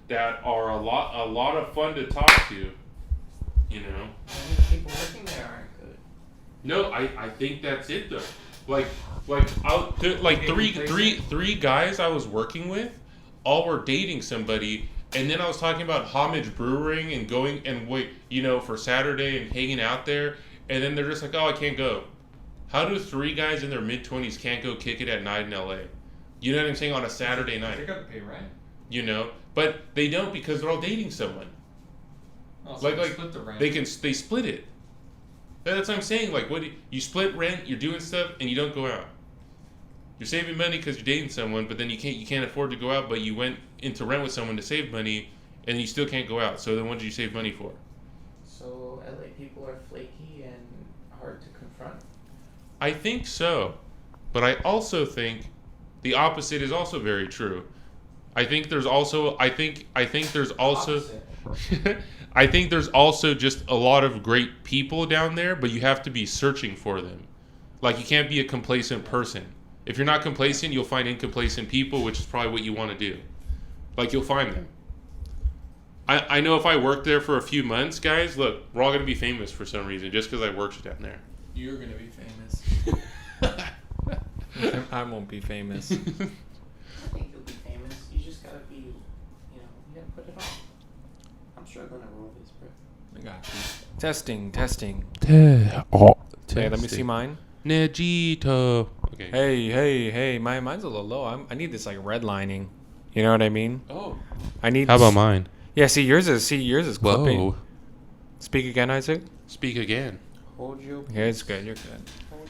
that are a lot of fun to talk to. You know. The people working there aren't good. No, I think that's it though. Three guys I was working with, all were dating somebody, and then I was talking about Homage Brewing and going and for Saturday and hanging out there, and then they're just like, oh, I can't go. How do three guys in their mid-20s can't go kick it at night in LA? You know what I'm saying, on a Saturday night? They got to pay rent. You know, but they don't because they're all dating someone. Oh, so like split the rent. they split it. That's what I'm saying. Like, you split rent, you're doing stuff, and you don't go out. You're saving money because you're dating someone, but then you can't afford to go out. But you went into rent with someone to save money, and you still can't go out. So then, what did you save money for? So LA people are flaky and hard to confront. I think so, but I also think the opposite is also very true. I think there's also I think there's also I think there's also just a lot of great people down there, but you have to be searching for them. Like, you can't be a complacent person. If you're not complacent, you'll find incomplacent people, which is probably what you want to do. Like, you'll find them. I know if I worked there for a few months, guys, look, we're all going to be famous for some reason just because I worked down there. You're going to be famous. I won't be famous. I think you'll be famous. You just gotta be, you gotta put it on. I'm struggling to roll this, bro. I got you. Testing. Hey, let me see mine. Negito. Okay. Hey, mine's a little low. I need this like redlining. You know what I mean? Oh. I need. How about mine? Yeah, see yours is clipping. Whoa. Speak again, Isaac. Speak again. Hold you. Yeah, it's good. You're good.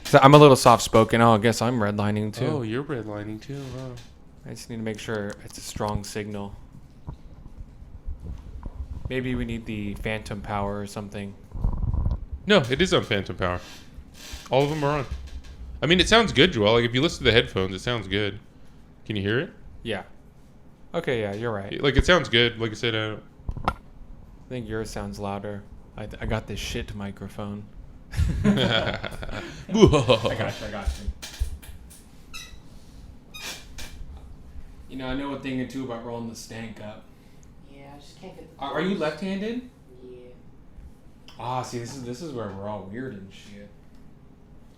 So I'm a little soft spoken. Oh, I guess I'm redlining too. Oh, you're redlining too. Wow. I just need to make sure it's a strong signal. Maybe we need the phantom power or something. No, it is on Phantom Power. All of them are on. I mean, it sounds good, Joel. Like, if you listen to the headphones, it sounds good. Can you hear it? Yeah. Okay, yeah, you're right. Like, it sounds good. Like I said, I think yours sounds louder. I got this shit microphone. I got you. I know a thing or two about rolling the stank up. Yeah, I just can't get the Are you left-handed? Yeah. Ah, see, this is where we're all weird and shit.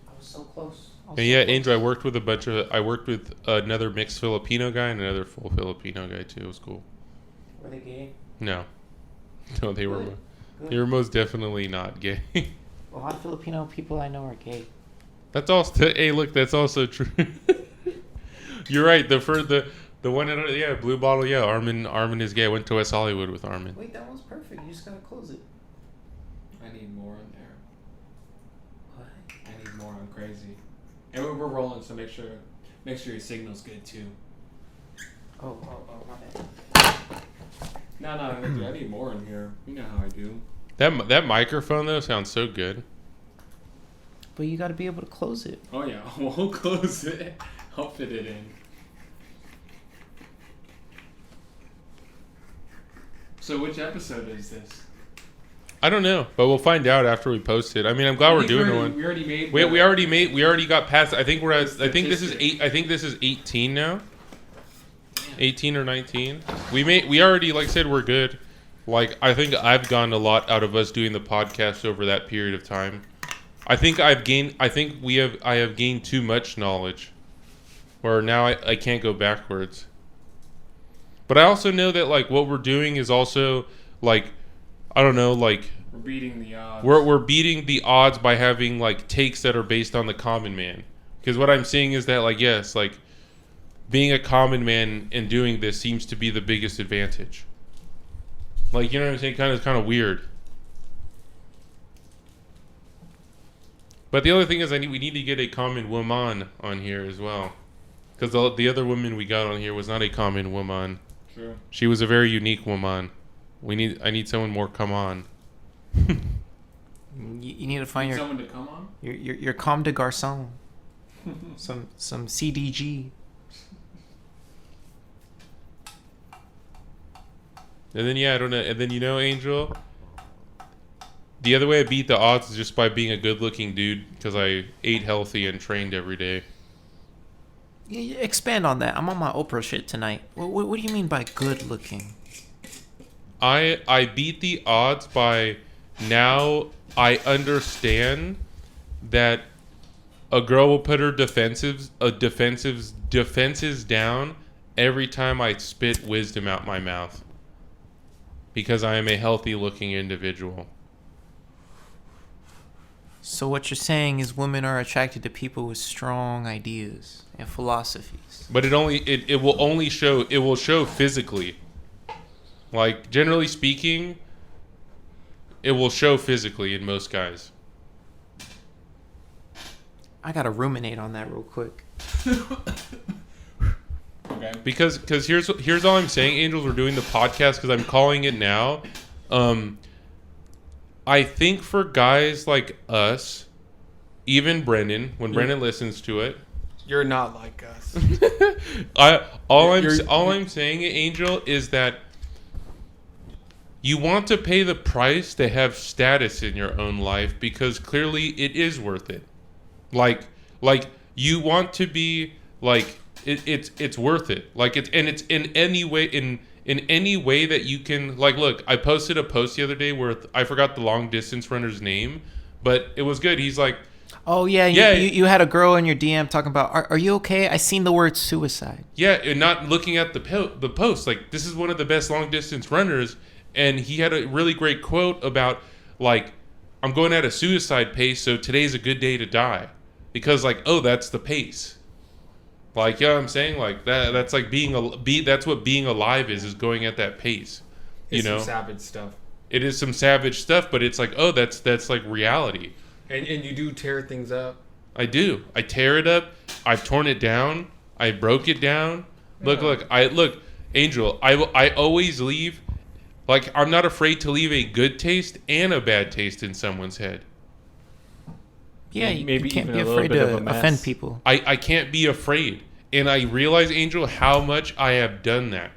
I was so close. Angel, I worked with another mixed Filipino guy and another full Filipino guy, too. It was cool. Were they gay? No, they were. Good. They were most definitely not gay. A lot of Filipino people I know are gay. That's also. Hey, look, that's also true. You're right. The one Blue Bottle. Yeah, Armin is gay. I went to West Hollywood with Armin. Wait, that one's perfect. You just gotta close it. I need more in there. What? I need more. I'm crazy. And we're rolling, so make sure your signal's good too. Oh, my bad. No, I need more in here. You know how I do. That microphone though sounds so good. But you gotta be able to close it. Oh yeah, we'll close it. I'll fit it in. So which episode is this? I don't know, but we'll find out after we post it. I mean, I'm glad we're doing one. We already made. We already got past. I think we're at. I think this is 8. I think this is 18 now. 18 or 19. We already, like I said, we're good. Like, I think I've gotten a lot out of us doing the podcast over that period of time. I think I have gained too much knowledge, where now I can't go backwards. But I also know that, like, what we're doing is also, like, I don't know, like, we're beating the odds. We're beating the odds by having, like, takes that are based on the common man. Because what I'm seeing is that, like, yes, like, being a common man and doing this seems to be the biggest advantage. Like, you know what I'm saying? Kind of weird. But the other thing is, we need to get a common woman on here as well. Because the other woman we got on here was not a common woman. True. She was a very unique woman. I need someone more come on. You need to find someone to come on. Your comme de garçon. some CDG. And then I don't know. And then Angel, the other way I beat the odds is just by being a good-looking dude because I ate healthy and trained every day. Yeah, expand on that. I'm on my Oprah shit tonight. What do you mean by good-looking? I beat the odds by now I understand that a girl will put her defenses down every time I spit wisdom out my mouth. Because I am a healthy looking individual. So what you're saying is women are attracted to people with strong ideas and philosophies. But it will show physically. Like, generally speaking, it will show physically in most guys. I gotta ruminate on that real quick. Okay. Because here's all I'm saying, Angels. We're doing the podcast because I'm calling it now. I think for guys like us, even Brendan, when Brendan listens to it, You're not like us. I'm saying, Angel, is that you want to pay the price to have status in your own life because clearly it is worth it. Like you want to be like it's worth it. Like it's in any way in any way that you can. Like, look, I posted a post the other day where I forgot the long distance runner's name, but it was good. He's like, oh yeah, you had a girl in your DM talking about, are you okay? I seen the word suicide. yeah, and not looking at the post. Like, this is one of the best long distance runners, and he had a really great quote about like, I'm going at a suicide pace, so today's a good day to die, because like, oh, that's the pace. Like, you know what I'm saying? Like that's like that's what being alive is going at that pace. It's some savage stuff. It is some savage stuff, but it's like, oh, that's like reality. And you do tear things up. I do. I tear it up. I've torn it down. I broke it down. Look, Angel, I always leave, like, I'm not afraid to leave a good taste and a bad taste in someone's head. Yeah, you Maybe can't even be a little afraid bit of to a mess. offend people. I can't be afraid. And I realize, Angel, how much I have done that.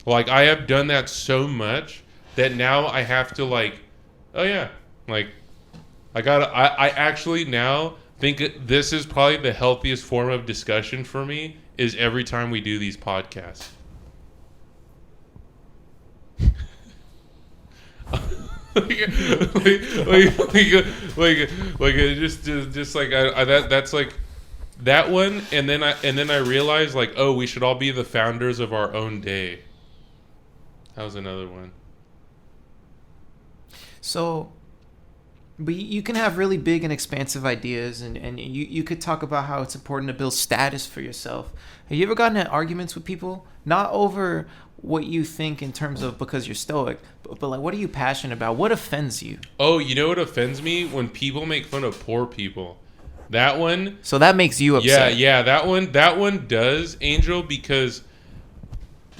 Like, I have done that so much that now I have to, like, oh yeah, like, I actually now think this is probably the healthiest form of discussion for me, is every time we do these podcasts. Just like that's like that one, and then I realized, like, oh, we should all be the founders of our own day. That was another one. So, but you can have really big and expansive ideas, and you could talk about how it's important to build status for yourself. Have you ever gotten in arguments with people? Not over what you think in terms of because you're stoic, but like, what are you passionate about? What offends you? Oh, you know what offends me? When people make fun of poor people. That one. So that makes you upset. Yeah, that one does, Angel, because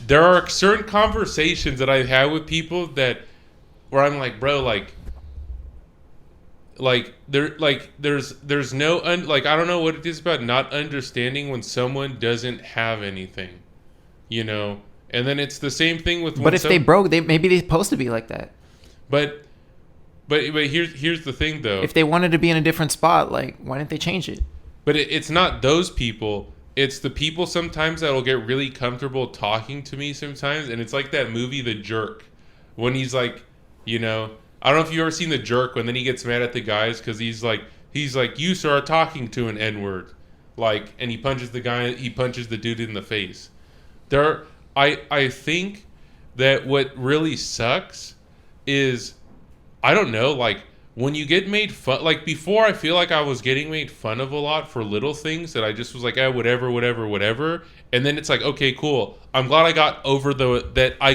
there are certain conversations that I've had with people that where I'm like, bro, there's no I don't know what it is about not understanding when someone doesn't have anything, you know. And then it's the same thing with. But if they broke, maybe they're supposed to be like that. But here's the thing, though. If they wanted to be in a different spot, like, why didn't they change it? But it's not those people. It's the people sometimes that will get really comfortable talking to me sometimes, and it's like that movie, The Jerk, when he's like, you know, I don't know if you've ever seen The Jerk, when then he gets mad at the guys because he's like, you sir are talking to an N-word, like, and he punches the dude in the face. I think that what really sucks is, I don't know, like, when you get made fun, like, before I feel like I was getting made fun of a lot for little things that I just was like, whatever. And then it's like, okay, cool. I'm glad I got over not that I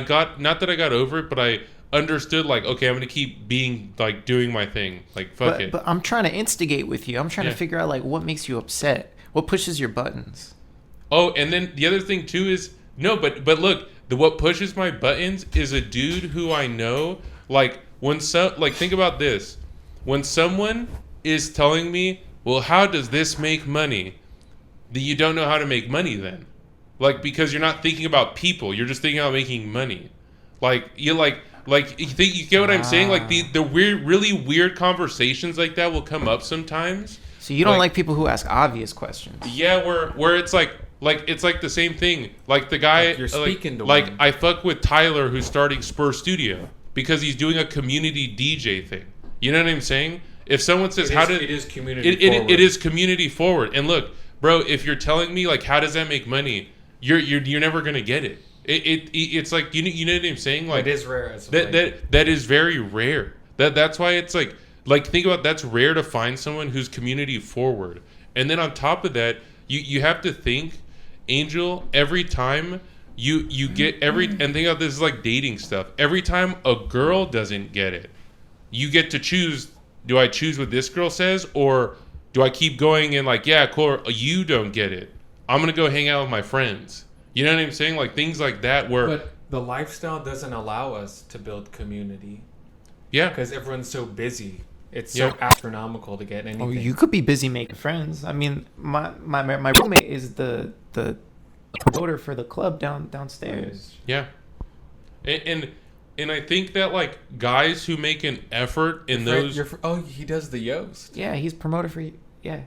got over it, but I understood, like, okay, I'm going to keep being, like, doing my thing. Like, fuck it. But I'm trying to instigate with you. I'm trying to figure out, like, what makes you upset? What pushes your buttons? Oh, and then the other thing, too, is, no, but look, what pushes my buttons is a dude who I know, like, think about this. When someone is telling me, well, how does this make money? Then you don't know how to make money then. Like, because you're not thinking about people. You're just thinking about making money. Like, you get what I'm saying? Like, the weird, really weird conversations like that will come up sometimes. So you don't like people who ask obvious questions. Yeah, where it's like like it's like the same thing. Like the guy, Like you're speaking to like one. I fuck with Tyler who's starting Spur Studio because he's doing a community DJ thing. You know what I'm saying? If someone says it is community it forward. is community forward. And look, bro, if you're telling me like how does that make money, you're never gonna get it. It's like you know what I'm saying? Like it is rare as that is very rare. That's why it's like think about that's rare to find someone who's community forward. And then on top of that, you have to think, Angel, every time you get and think about this is like dating stuff. Every time a girl doesn't get it, you get to choose. Do I choose what this girl says, or do I keep going and like, yeah, cool, you don't get it, I'm gonna go hang out with my friends. You know what I'm saying? Like things like that where. But the lifestyle doesn't allow us to build community. Yeah, Because everyone's so busy. It's Yeah. so astronomical to get anything. Oh, you could be busy making friends. I mean, my roommate is the promoter for the club downstairs. yeah, and I think that like guys who make an effort in those. He does the Yoast. Yeah, he's promoter for you. Yeah.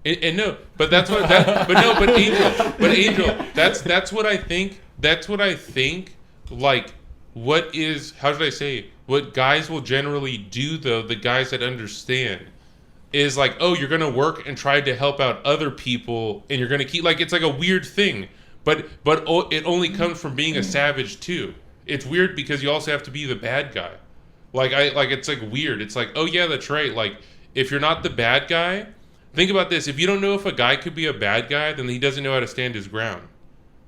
And no, but that's what that. But Angel, that's what I think. That's what I think. Like, what is? How should I say? What guys will generally do though, the guys that understand, is like, oh, you're gonna work and try to help out other people, and you're gonna keep like it's like a weird thing, but it only comes from being a savage too. It's weird because you also have to be the bad guy. It's like weird. It's like, oh yeah, that's right. Like if you're not the bad guy, think about this. If you don't know if a guy could be a bad guy, then he doesn't know how to stand his ground.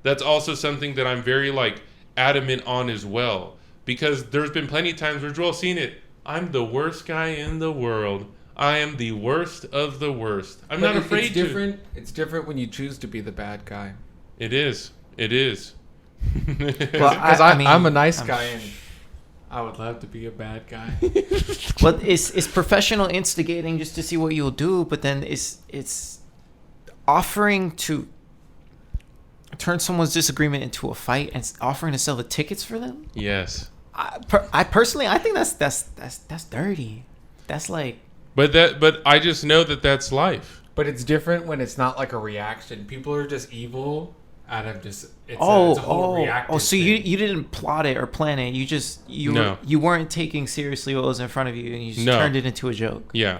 That's also something that I'm very like adamant on as well. Because there's been plenty of times where Joel's seen it. I'm the worst guy in the world. I am the worst of the worst. I'm not afraid to. It's different when you choose to be the bad guy. It is. It is. Because I mean, I'm a nice guy and I would love to be a bad guy. Well, it's professional instigating just to see what you'll do, but then it's offering to turn someone's disagreement into a fight and offering to sell the tickets for them. Yes. I personally, I think that's dirty. That's like. But I just know that that's life. But it's different when it's not like a reaction. People are just evil out of just it's a whole reactive so thing. you didn't plot it or plan it. You weren't taking seriously what was in front of you, and you just turned it into a joke. Yeah.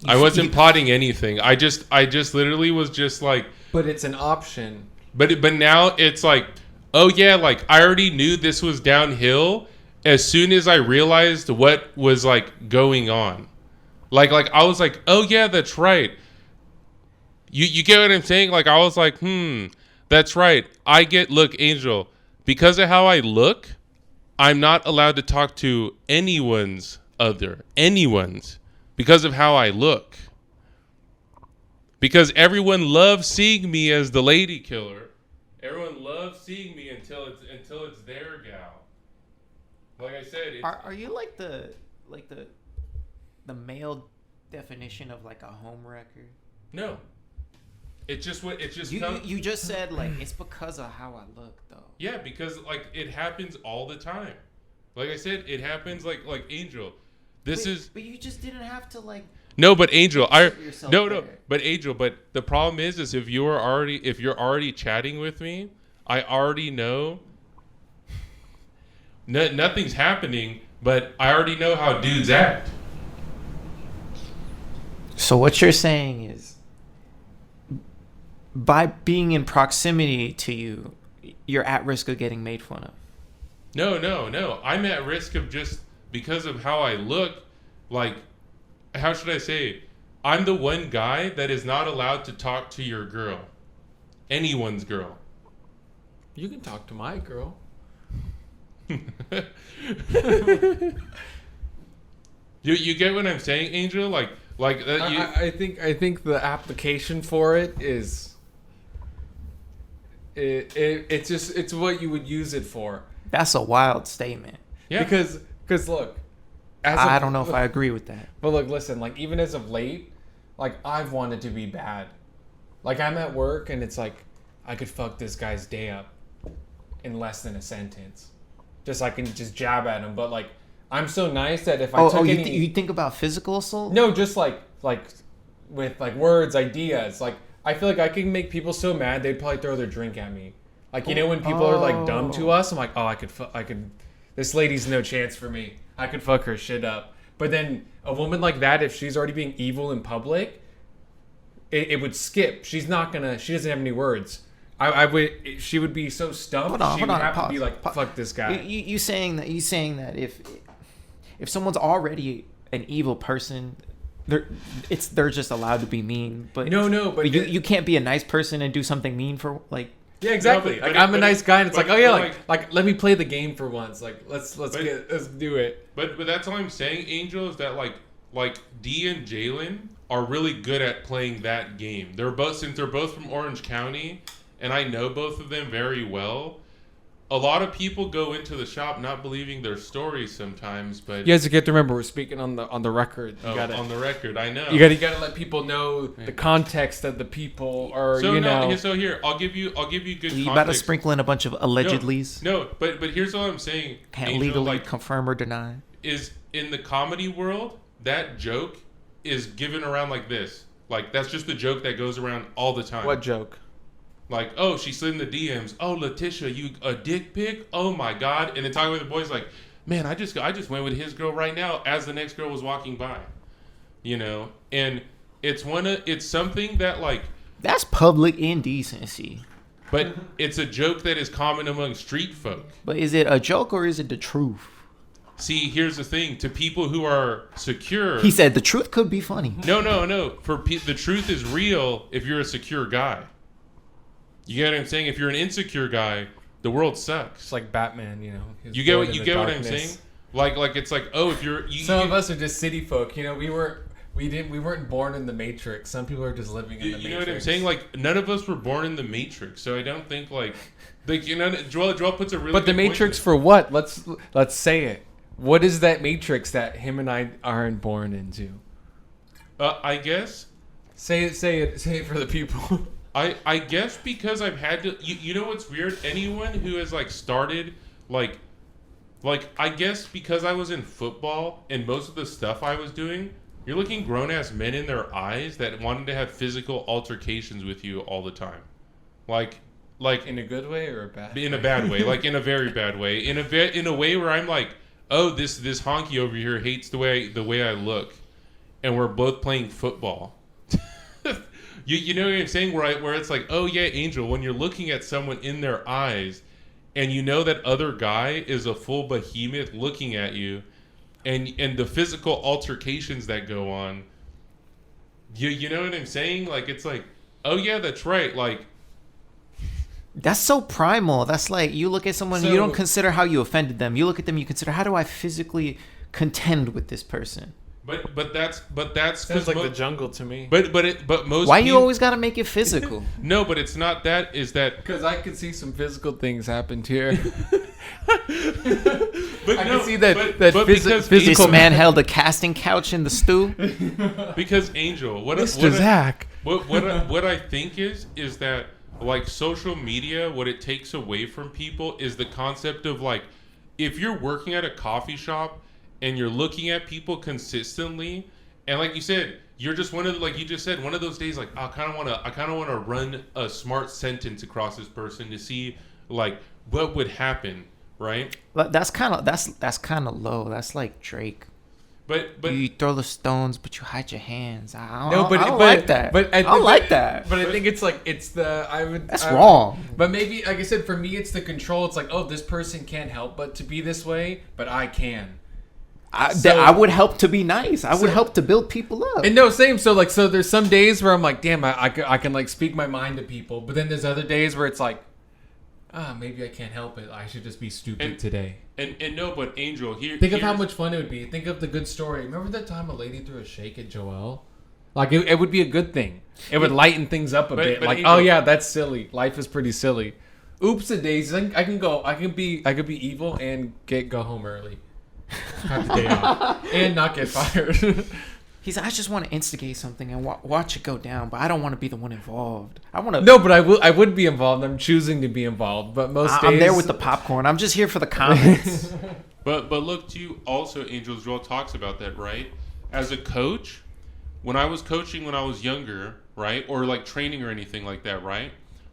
I wasn't plotting anything. I just literally was just like. But it's an option. But now it's like, oh yeah, like I already knew this was downhill as soon as I realized what was like going on. Like I was like, oh yeah, that's right. You get what I'm saying? Like I was like, that's right. Look, Angel, because of how I look, I'm not allowed to talk to anyone's because of how I look. Because everyone loves seeing me as the lady killer. Everyone loves seeing me until it's their gal. Like I said, Are you like the male definition of like a home wrecker? No. It's just You just said like it's because of how I look though. Yeah, because like it happens all the time. Like I said, it happens like Angel. But you just didn't have to like. No, but Angel, there. but Angel, but the problem is if you're already chatting with me, I already know. Nothing's happening, but I already know how dudes act. So what you're saying is, by being in proximity to you, you're at risk of getting made fun of. No. I'm at risk of just because of how I look, like. How should I say? I'm the one guy that is not allowed to talk to your girl. Anyone's girl. You can talk to my girl. You get what I'm saying, Angel? Like that. I think the application for it is. It's what you would use it for. That's a wild statement. Yeah. Because look. I don't know if I agree with that. But look, listen, like even as of late, like I've wanted to be bad. Like I'm at work and it's like I could fuck this guy's day up in less than a sentence. Just I can just jab at him, but like I'm so nice that if I took any you think about physical assault? No, just like with like words, ideas. Like I feel like I can make people so mad they'd probably throw their drink at me. Like, you know, when people are like dumb to us, I'm like, oh, I could. This lady's no chance for me. I could fuck her shit up. But then a woman like that, if she's already being evil in public, it would skip. She doesn't have any words. She would be so stumped. She would have to be like, fuck this guy. You saying that if someone's already an evil person, they're just allowed to be mean. But but you can't be a nice person and do something mean for like. Yeah, exactly. No, I'm a nice guy, and it's like, oh yeah, like let me play the game for once. Like let's do it. But that's all I'm saying, Angel, is that like D and Jalen are really good at playing that game. They're both from Orange County, and I know both of them very well. A lot of people go into the shop not believing their stories sometimes, but you guys get to remember we're speaking on the record. On the record, I know. You gotta let people know the context of the people, or So here, I'll give you good context. You about to sprinkle in a bunch of allegedlys? No, but here's what I'm saying. Can't Angel, legally confirm or deny. Is in the comedy world, that joke is given around like this. Like that's just the joke that goes around all the time. What joke? Like, oh, she slid in the DMs. Oh, Letitia, you a dick pic? Oh my God! And then talking with the boys, like, man, I just went with his girl right now as the next girl was walking by, you know. And it's something that like that's public indecency. But it's a joke that is common among street folk. But is it a joke or is it the truth? See, here's the thing: to people who are secure, he said the truth could be funny. No. The truth is real if you're a secure guy. You get what I'm saying? If you're an insecure guy, the world sucks. It's like Batman, you know. You get what I'm saying? Like it's like, oh, if you're some of us are just city folk. You know, we weren't born in the Matrix. Some people are just living in the Matrix. You know what I'm saying? Like none of us were born in the Matrix, so I don't think like you know. Joel puts a really. But the Matrix for what? Let's say it. What is that Matrix that him and I aren't born into? I guess. Say it for the people. I guess because I've had to. You know what's weird? Anyone who has like started like I guess because I was in football and most of the stuff I was doing, you're looking grown ass men in their eyes that wanted to have physical altercations with you all the time, like in a good way or a bad? In a bad way, like in a very bad way, in a way where I'm like, oh, this honky over here hates the way I look, and we're both playing football. You know what I'm saying? Where it's like, oh yeah, Angel, when you're looking at someone in their eyes, and you know that other guy is a full behemoth looking at you, and the physical altercations that go on, you know what I'm saying? Like it's like, oh yeah, that's right. Like that's so primal. That's like you look at someone, you don't consider how you offended them. You look at them, you consider how do I physically contend with this person. But that's sounds like the jungle to me. But most. Why you always gotta make it physical? No, but it's not that. Is that because I could see some physical things happened here. But I can see that physical. This man held a casting couch in the stew. Because Angel, Mr. Zach. What I think is that like social media, what it takes away from people is the concept of like, if you're working at a coffee shop and you're looking at people consistently, and like you said, you're just one of those days like I kind of want to run a smart sentence across this person to see like what would happen, right? That's kind of low. That's like Drake. But you throw the stones, but you hide your hands. I don't like that. But I like that. But I think it's like that's wrong. But maybe, like I said, for me, it's the control. It's like, oh, this person can't help but to be this way, but I can. I would help to be nice. I would help to build people up. And no, same. So there's some days where I'm like, damn, I can like speak my mind to people. But then there's other days where it's like, maybe I can't help it. I should just be stupid today. And no, but Angel, think of how much fun it would be. Think of the good story. Remember that time a lady threw a shake at Joel? Like it would be a good thing. It would lighten things up a bit. Like, Angel, oh yeah, that's silly. Life is pretty silly. Oops a daisy. I could be evil and go home early. Have the day off and not get fired. He's like, I just want to instigate something and watch it go down, but I don't want to be the one involved. No, but I would be involved. I'm choosing to be involved, but most days I'm there with the popcorn. I'm just here for the comments. But look, too, also, Angel, Joel talks about that, right? As a coach, when I was coaching when I was younger, right? Or like training or anything like that, right?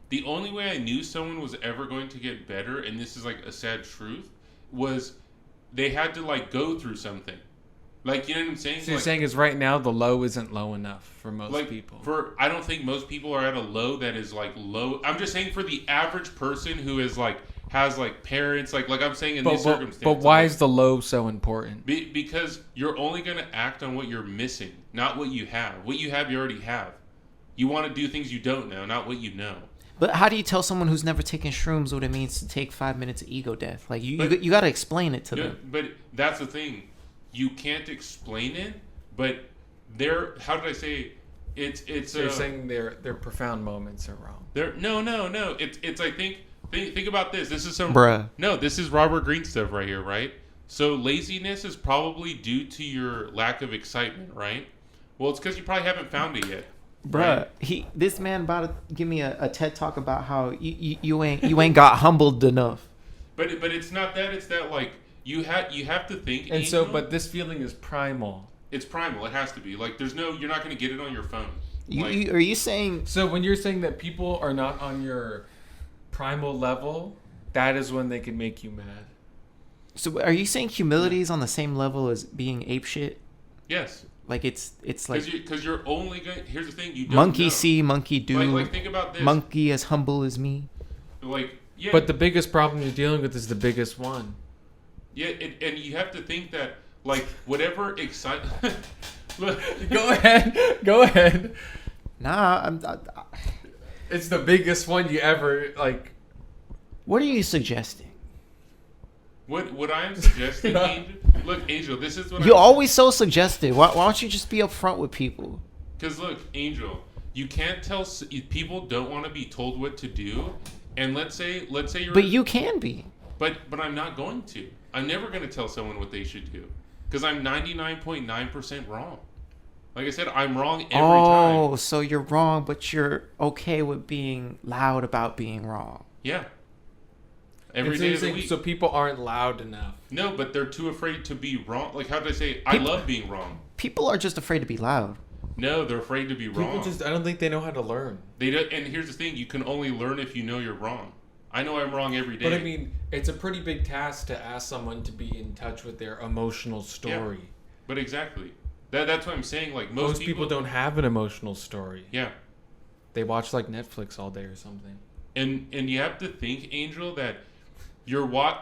The only way I knew someone was ever going to get better, and this is like a sad truth, was they had to like go through something. Like, you know what I'm saying? So you're like, saying is right now the low isn't low enough for most like, people. I don't think most people are at a low that is like low. I'm just saying for the average person who is like has like parents, like I'm saying in these circumstances. But why like, is the low so important? Because you're only going to act on what you're missing, not what you have. What you have, you already have. You want to do things you don't know, not what you know. But how do you tell someone who's never taken shrooms what it means to take 5 minutes of ego death? Like you got to explain it to them. But that's the thing. You can't explain it, but how did I say it? It's So you're saying their profound moments are wrong. No. It's I think about this. This is some Bruh. No, this is Robert Greene stuff right here, right? So laziness is probably due to your lack of excitement, right? Well, it's because you probably haven't found it yet. Bruh, this man about to give me a TED talk about how you ain't got humbled enough. But it's not that. It's that like you have to think. And so, but this feeling is primal. It's primal. It has to be. Like you're not going to get it on your phone. Are you saying? So when you're saying that people are not on your primal level, that is when they can make you mad. So are you saying humility is on the same level as being apeshit? Yes. Like it's like because you're only going. Here's the thing. You don't monkey know. see, monkey do. Like think about this. Monkey as humble as me. Like yeah. But the biggest problem you're dealing with is the biggest one. Yeah, and you have to think that like whatever excite. Go ahead. Nah, It's the biggest one you ever like. What are you suggesting? What I am suggesting, Angel. Look, Angel, this is what You're always so suggestive. Why don't you just be upfront with people? Because look, Angel, you can't tell people don't want to be told what to do, and let's say you're. But you can be. But I'm not going to. I'm never going to tell someone what they should do, because I'm 99.9% wrong. Like I said, I'm wrong every time. Oh, so you're wrong, but you're okay with being loud about being wrong. Yeah. Every day of the week. So people aren't loud enough. No, but they're too afraid to be wrong. Like, how did I say? I love being wrong. People are just afraid to be loud. No, they're afraid to be wrong. I don't think they know how to learn. They don't, and here's the thing: you can only learn if you know you're wrong. I know I'm wrong every day. But I mean, it's a pretty big task to ask someone to be in touch with their emotional story. Yeah, but exactly. That's what I'm saying. Like most people don't have an emotional story. Yeah. They watch like Netflix all day or something. And you have to think, Angel, that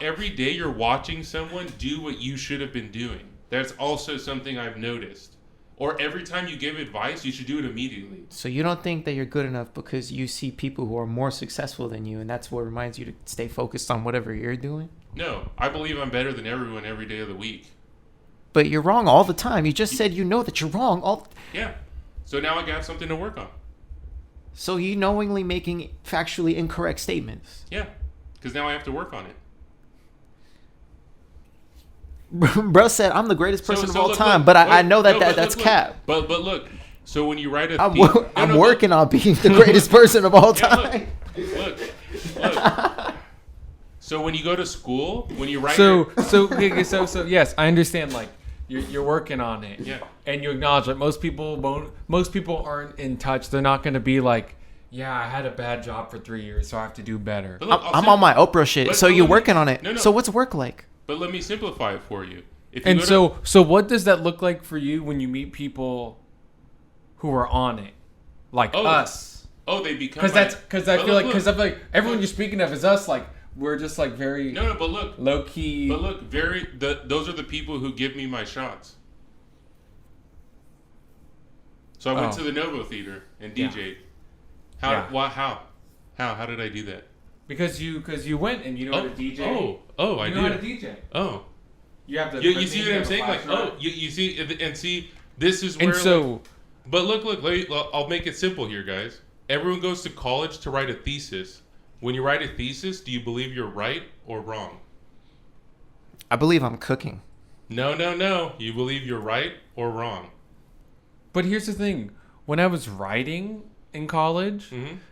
every day you're watching someone do what you should have been doing. That's also something I've noticed. Or every time you give advice, you should do it immediately. So you don't think that you're good enough because you see people who are more successful than you, and that's what reminds you to stay focused on whatever you're doing? No, I believe I'm better than everyone every day of the week. But you're wrong all the time. You just said you know that you're wrong. Yeah. So now I got something to work on. So you knowingly making factually incorrect statements. Yeah. Because now I have to work on it. Bro said, I'm the greatest person of all time, look, but I know that's look. cap. But look, so when you write I'm working on being the greatest person of all time. Look. So when you go to school, when you write So yes, I understand. Like you're working on it. Yeah. And you acknowledge that most people aren't in touch. They're not going to be like, yeah, I had a bad job for 3 years, so I have to do better. But look, I'm on my Oprah shit. So you're working on it. No. So what's work like? But let me simplify it for you. And so what does that look like for you when you meet people who are on it, like us? Oh, they become. Because I feel like everyone you're speaking of is us. Like we're just like very but look, low key. But look, those are the people who give me my shots. So I went to the Novo Theater and DJ'd. How did I do that? Because you went and you know how to DJ. I do. You know how to DJ. Oh. You have to. You see what I'm saying? Like, you see, and see, this is where. And so. Like, but look, I'll make it simple here, guys. Everyone goes to college to write a thesis. When you write a thesis, do you believe you're right or wrong? I believe I'm cooking. No. You believe you're right or wrong. But here's the thing. When I was writing in college,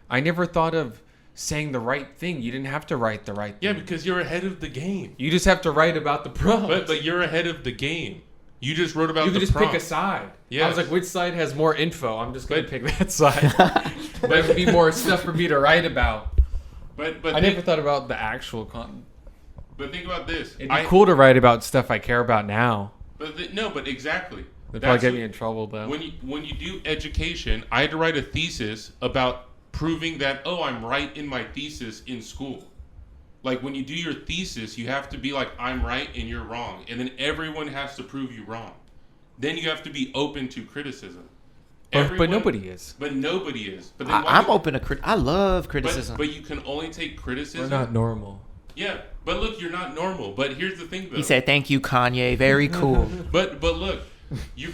I never thought of saying the right thing. You didn't have to write the right thing. Yeah, because you're ahead of the game. You just have to write about the problem. But you're ahead of the game. You just wrote about You the could just prompt. pick a side. Yes. I was like, which side has more info? I'm just going to pick that side. That would be more stuff for me to write about. But I never thought about the actual content. But think about this. It'd be cool to write about stuff I care about now. But exactly. They'd probably get me in trouble, though. When you do education, I had to write a thesis about proving that, I'm right in my thesis in school. Like, when you do your thesis, you have to be like, I'm right and you're wrong. And then everyone has to prove you wrong. Then you have to be open to criticism. But nobody is. But nobody is. But then I'm open to I love criticism. But you can only take criticism. We're not normal. Yeah, but look, you're not normal. But here's the thing, though. He said, "Thank you, Kanye. Very cool." But look, you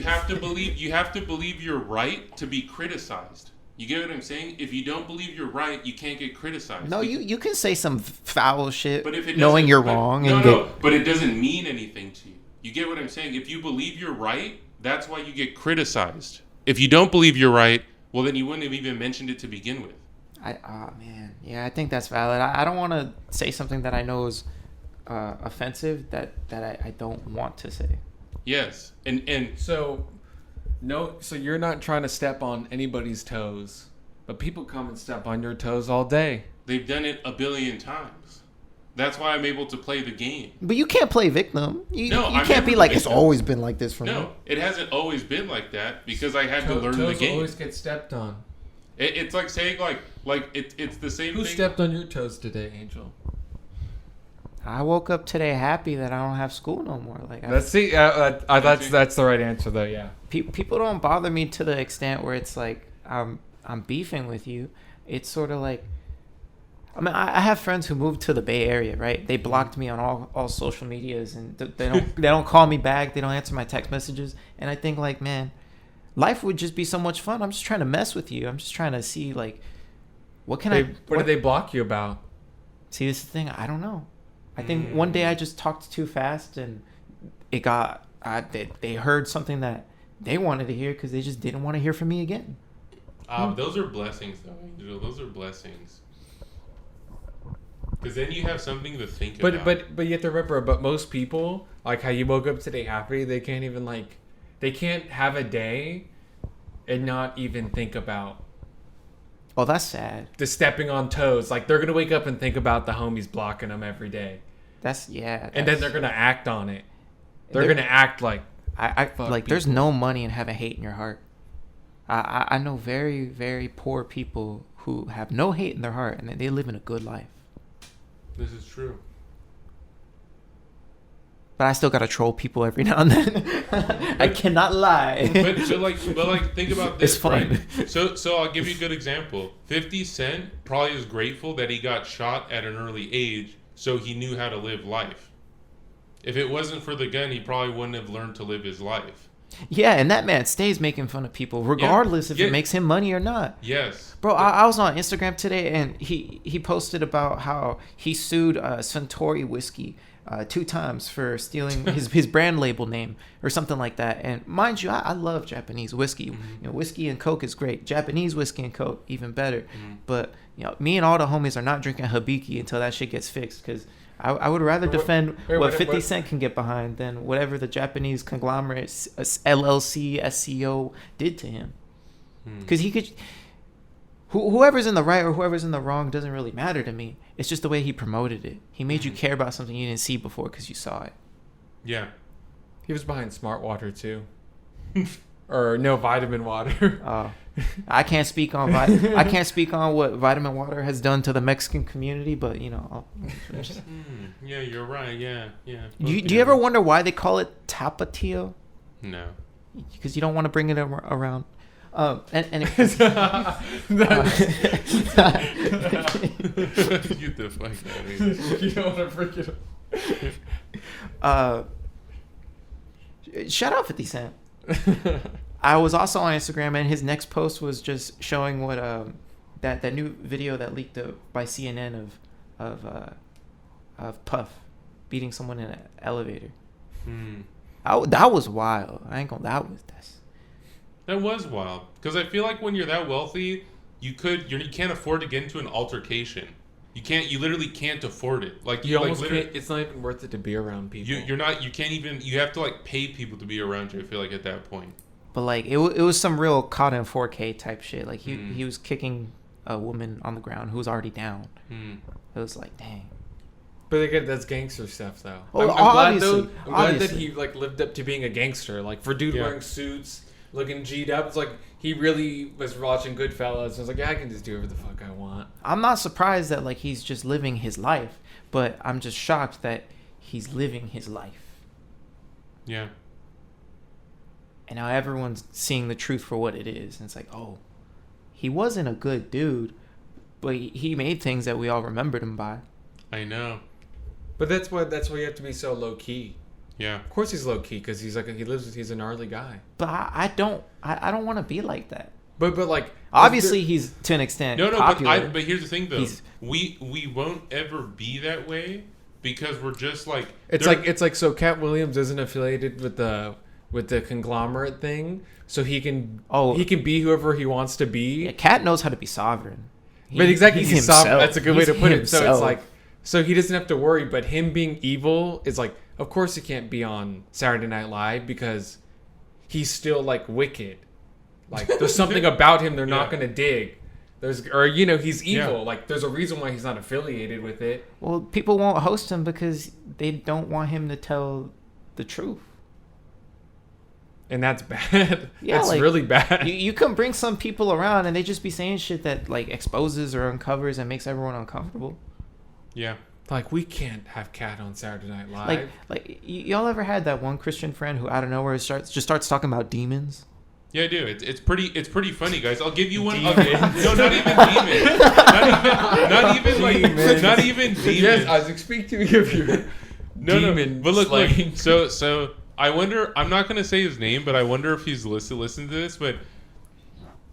have to believe you're right to be criticized. You get what I'm saying? If you don't believe you're right, you can't get criticized. No, you can say some foul shit, but if it knowing you're but, wrong. But it doesn't mean anything to you. You get what I'm saying? If you believe you're right, that's why you get criticized. If you don't believe you're right, well, then you wouldn't have even mentioned it to begin with. Man, yeah, I think that's valid. I don't want to say something that I know is offensive that I don't want to say. Yes, and so you're not trying to step on anybody's toes, but people come and step on your toes all day. They've done it a billion times. That's why I'm able to play the game. But you can't play victim. You can't be like, it's always been like this for me. No, it hasn't always been like that because I had to learn the Toes game. always get stepped on. It's like saying it's the same Who thing. stepped on your toes today, Angel? I woke up today happy that I don't have school no more. Like That's the right answer though. Yeah. People don't bother me to the extent where it's like I'm beefing with you. It's sort of like, I mean, I have friends who moved to the Bay Area, right? They blocked me on all social medias, and they don't call me back. They don't answer my text messages, and I think like, man, life would just be so much fun. I'm just trying to mess with you. I'm just trying to see like, what did they block you about? See, this is the thing. I don't know. I think one day I just talked too fast, and it got they heard something that they wanted to hear because they just didn't want to hear from me again. Those are blessings, though, Angel. Those are blessings. Because then you have something to think about. But you have to remember, but most people, like how you woke up today happy, they can't even they can't have a day and not even think about. Oh, that's sad. The stepping on toes. Like, they're going to wake up and think about the homies blocking them every day. And then they're going to act on it. They're going to act like... There's no money in having hate in your heart. I know very, very poor people who have no hate in their heart, and they live in a good life. This is true. But I still gotta troll people every now and then. I cannot lie. But think about this. It's fun. Right? So I'll give you a good example. 50 Cent probably is grateful that he got shot at an early age, so he knew how to live life. If it wasn't for the gun, he probably wouldn't have learned to live his life. Yeah, and that man stays making fun of people, regardless if it makes him money or not. Yes. Bro, I was on Instagram today, and he posted about how he sued Suntory Whiskey 2 times for stealing his brand label name or something like that. And mind you, I love Japanese whiskey. Mm-hmm. You know, whiskey and Coke is great. Japanese whiskey and Coke, even better. Mm-hmm. But, you know, me and all the homies are not drinking Hibiki until that shit gets fixed, because I would rather defend what 50 Cent can get behind than whatever the Japanese conglomerate LLC SCO did to him. Because he could... Whoever's in the right or whoever's in the wrong doesn't really matter to me. It's just the way he promoted it. He made you care about something you didn't see before because you saw it. Yeah. He was behind Smart Water too. Or no, Vitamin Water. I can't speak on what Vitamin Water has done to the Mexican community, but you know. Yeah, you're right. Yeah. Do you ever wonder why they call it Tapatio? No. Because you don't want to bring it around. And Get the fuck out of here. You don't want to bring it up. Shout out 50 Cent. I was also on Instagram, and his next post was just showing what that new video that leaked by CNN of Puff beating someone in an elevator. That was wild. I ain't gonna. That was wild, because I feel like when you're that wealthy, you can't afford to get into an altercation. You literally can't afford it. Like You like, almost literally- can't. It's not even worth it to be around people. you're not. You can't even. You have to like pay people to be around you. I feel like at that point. But like it was some real caught in 4K type shit. Like he was kicking a woman on the ground who was already down. It was like, dang. But again, that's gangster stuff, though. Well, I'm glad obviously- though. I'm glad that obviously. he like lived up to being a gangster. Like for dude Yeah. wearing suits, looking G'd up. It's like he really was watching Goodfellas. And was like, yeah, I can just do whatever the fuck I want. I'm not surprised that like he's just living his life, but I'm just shocked that he's living his life. Yeah. And now everyone's seeing the truth for what it is. And it's like, oh, he wasn't a good dude, but he made things that we all remembered him by. I know. But that's why you have to be so low key. Yeah. Of course he's low key because he's a gnarly guy. But I don't want to be like that. But like Obviously, he's to an extent No, popular. but here's the thing though. He's- We won't ever be that way because we're just like it's like so Cat Williams isn't affiliated with the conglomerate thing, so he can be whoever he wants to be. Yeah, Cat knows how to be sovereign. But exactly, he's soft. himself. That's a good way to He's put it. So it's himself. like, so he doesn't have to worry. But him being evil is like, of course he can't be on Saturday Night Live because he's still like wicked. Like there's something about him they're not Yeah. gonna dig. He's evil. Yeah. Like there's a reason why he's not affiliated with it. Well, people won't host him because they don't want him to tell the truth. And that's bad. Yeah, That's like, really bad. You can bring some people around and they just be saying shit that like exposes or uncovers and makes everyone uncomfortable. Yeah. Like we can't have Cat on Saturday Night Live. Y'all ever had that one Christian friend who out of nowhere starts talking about demons? Yeah, I do. It's pretty funny, guys. I'll give you one. No, Demons. not even demons. Not even demons. Yes, I was expecting of your demon. But look, slaying. so I wonder. I'm not gonna say his name, but I wonder if he's listen to this. But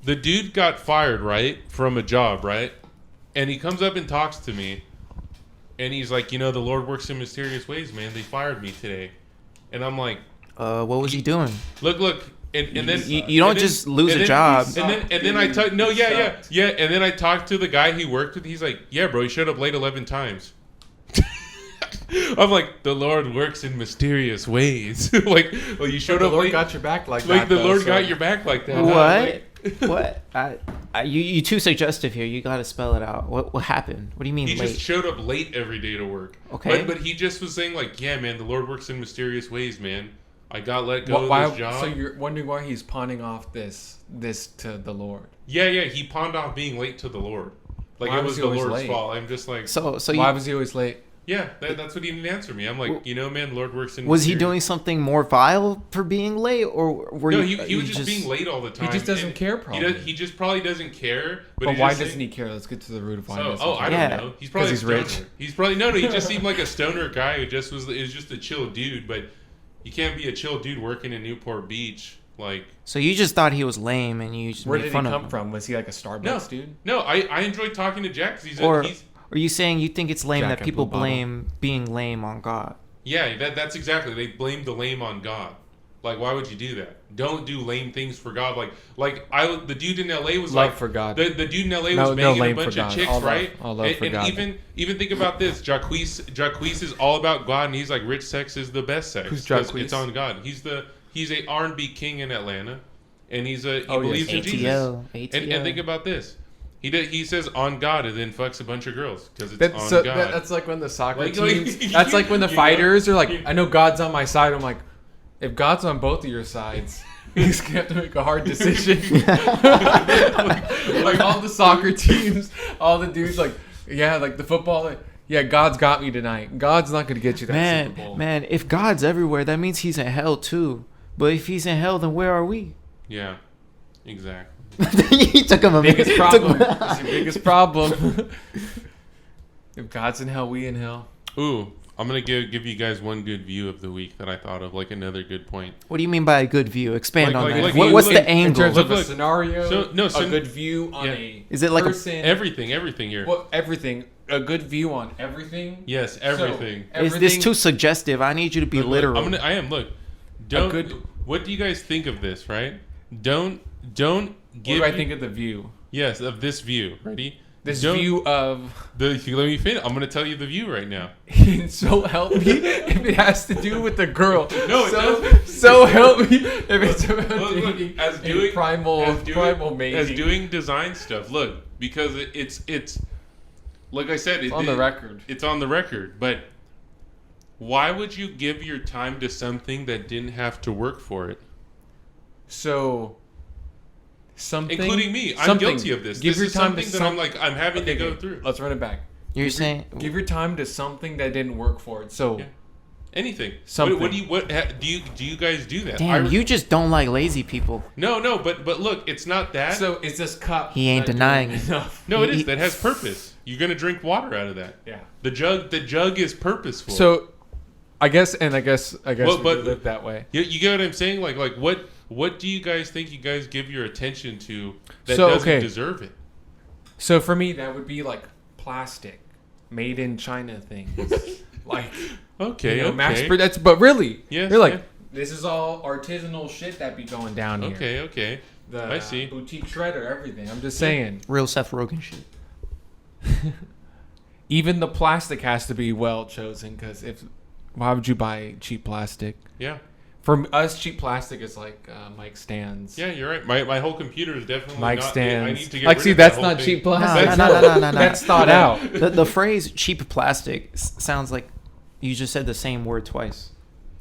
the dude got fired, right, from a job, right? And he comes up and talks to me, and he's like, the Lord works in mysterious ways, man. They fired me today, and I'm like, What was he doing? look. And then You don't just lose a job. And then I talk. No, yeah. And then I talked to the guy he worked with. He's like, yeah, bro, he showed up late 11 times. I'm like, the Lord works in mysterious ways. Like, well, you showed up the Lord late. got your back like that. Like the though, Lord so- got your back like that. What? What? You too suggestive here. You got to spell it out. What happened? What do you mean He late? just showed up late every day to work. Okay. But he just was saying like, yeah, man, the Lord works in mysterious ways, man. I got let go Why, of this job. so you're wondering why he's pawning off this to the Lord? Yeah, he pawned off being late to the Lord. Like Why it was was he the always Lord's late? fault. I'm just like, So Why was he always late? yeah, that's what he didn't answer me. I'm like, man, Lord works in. was he mysterious- doing something more vile for being late, or were No, you? he was just being late all the time. He just doesn't and care, probably. He just probably doesn't care. But, But he's why just doesn't saying- he care? Let's get to the root of why. So, he doesn't I care. don't know. He's probably 'Cause a he's stoner. rich. He's probably no. He just seemed like a stoner guy who just is just a chill dude. But you can't be a chill dude working in Newport Beach. Like, So you just thought he was lame, and you just Where made did he fun of come him. from? Was he like a Starbucks dude? no, I enjoy talking to Jack because Or he's are you saying you think it's lame Jack that and people Blue Bottle. blame being lame on God? yeah. That's exactly. They blame the lame on God. Like, why would you do that? Don't do lame things for God. The dude in LA was Love like for God. The dude in LA No was banging a lame bunch for of God. chicks, All love- right? all love for and God. even think about this. Jacquees is all about God, and he's like, rich sex is the best sex. Who's 'cause Jacquees? It's on God. He's a R&B king in Atlanta, and he Oh, believes in yes. Jesus. ATL. And think about this. He says on God and then fucks a bunch of girls because it's That's on God. that's like when the soccer Like- teams. That's like when the You know? fighters are like, I know God's on my side. I'm like, if God's on both of your sides, he's gonna have to make a hard decision. like all the soccer teams, all the dudes, like the football. Like, yeah, God's got me tonight. God's not gonna get you that Super Bowl. Man, if God's everywhere, that means he's in hell too. But if he's in hell, then where are we? Yeah, exactly. He took him a minute. Biggest problem. It's your biggest problem. If God's in hell, we in hell. Ooh, I'm gonna give you guys one good view of the week that I thought of, like another good point. What do you mean by a good view? Expand on that. like What's in the In angle? terms of Look, a scenario, so a good view on yeah. a Is it like a- person, Everything here. Well, everything. A good view on everything. Yes, everything. So, Is this too suggestive? I need you to be Look, literal. I am. Look, don't. good- What do you guys think of this? Right? Don't What give. do I think of the view? Yes, of this view. Ready? this Don't- view of Let me finish. I'm gonna tell you the view right now. so help me if it has to do with the girl. No, it so, doesn't. so help me if it's about Look, dating as and doing primal mating. as doing design stuff. Look, because it's like I said, It's on the record. It's on the record. But why would you give your time to something that didn't have to work for it? So something, Including me. I'm something. guilty of this. Give This your is time to something that I'm having to go through. Let's run it back. You're saying Give your time to something that didn't work for it. So Yeah. Anything. Something. What do you guys do that? damn, you just don't like lazy people. No, but look, it's not that. so is this cup? He ain't not denying doing it. enough? No, it He- is. That has purpose. You're gonna drink water out of that. Yeah. The jug is purposeful. So I guess Well, we but- could live that way. you get what I'm saying? Like what do you guys think you guys give your attention to that So, doesn't okay. deserve it? So for me, that would be like plastic, made in China things, like Okay, you know, okay. mass production. But really, Yes, you're like, yeah. this is all artisanal shit that be going down here. Okay. The I see. boutique shredder, everything. I'm just saying. Real Seth Rogen shit. Even the plastic has to be well chosen, because why would you buy cheap plastic? Yeah. For us, cheap plastic is like mic stands. Yeah, you're right. My whole computer is definitely Mic not. stands. I need to get like, rid see, of that's that whole not thing. cheap No, plastic. no. That's thought out. The phrase cheap plastic sounds like you just said the same word twice.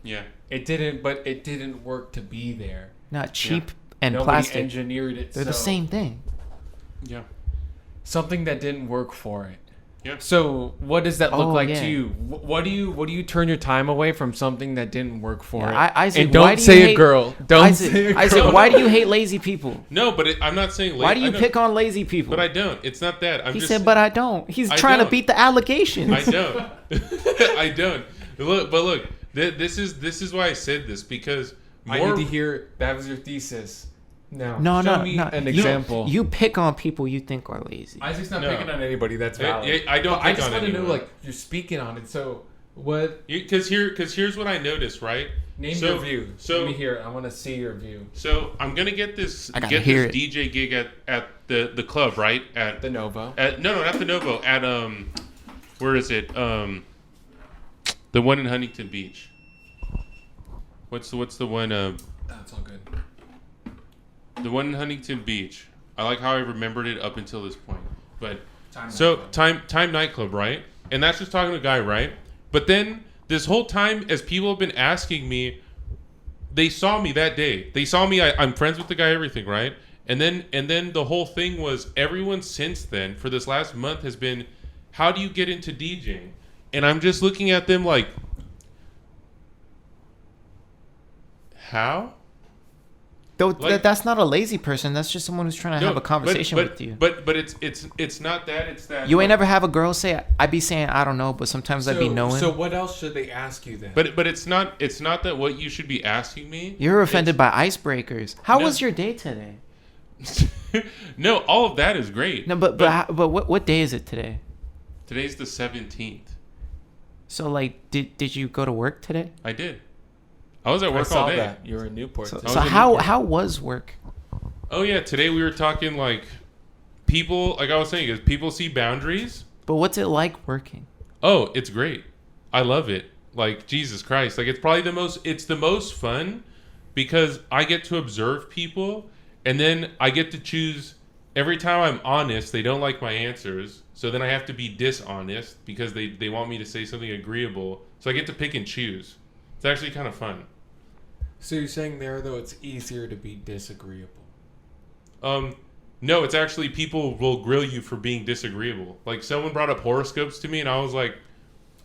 Yeah. It didn't work to be there. Not cheap and Nobody plastic. engineered it. They're the so- same thing. Yeah. Something that didn't work for it. Yeah. So what does that look Oh, like yeah. to you? What do you turn your time away from something that didn't work for Yeah, it? Isaac, and don't why do you say a hate- girl. Don't say a girl. Isaac, why do you hate lazy people? No, but I'm not saying. Why do I you know- pick on lazy people? But I don't. It's not that. I'm He just. said, but I don't. He's I trying don't. to beat the allegations. I don't. I don't. Look. This is why I said this, because I more. need to hear that was your thesis. No, No, show no, me no. an You- example. You pick on people you think are lazy. Isaac's not No. picking on anybody. That's Yeah, valid. I don't But I pick just on want to know, anyone. like, you're speaking on it. So what? Because here's what I noticed, right? Name So- your view. so- Let me hear it. I want to see your view. So I'm gonna get this I gotta hear it. DJ gig at the club, right? At The Novo. no, not the Novo. At where is it? The one in Huntington Beach. What's the one? That's all good. The one in Huntington Beach. I like how I remembered it up until this point. But Time so nightclub. time nightclub, right? And that's just talking to a guy, right? But then this whole time, as people have been asking me, they saw me that day. They saw me. I'm friends with the guy, everything, right? And then the whole thing was everyone since then for this last month has been, how do you get into DJing? And I'm just looking at them like, how? Though Like- that's not a lazy person. That's just someone who's trying to have a conversation with you. But it's not that. It's that. You ain't never have a girl say, I be saying, I don't know, but sometimes I be knowing. So what else should they ask you then? But it's not that what you should be asking me. You're offended by icebreakers. How No. was your day today? No, all of that is great. No, but what day is it today? Today's the 17th. So like, did you go to work today? I did. I was at I work saw all day. that. You were in Newport. So, today. I so was in how Newport. how was work? Oh yeah, today we were talking like people. Like I was saying, is people see boundaries. But what's it like working? Oh, it's great. I love it. Like Jesus Christ. Like it's probably it's the most fun because I get to observe people and then I get to choose every time I'm honest, they don't like my answers. So then I have to be dishonest because they want me to say something agreeable. So I get to pick and choose. It's actually kind of fun. So you're saying there, though, it's easier to be disagreeable. No, it's actually people will grill you for being disagreeable. Like someone brought up horoscopes to me and I was like,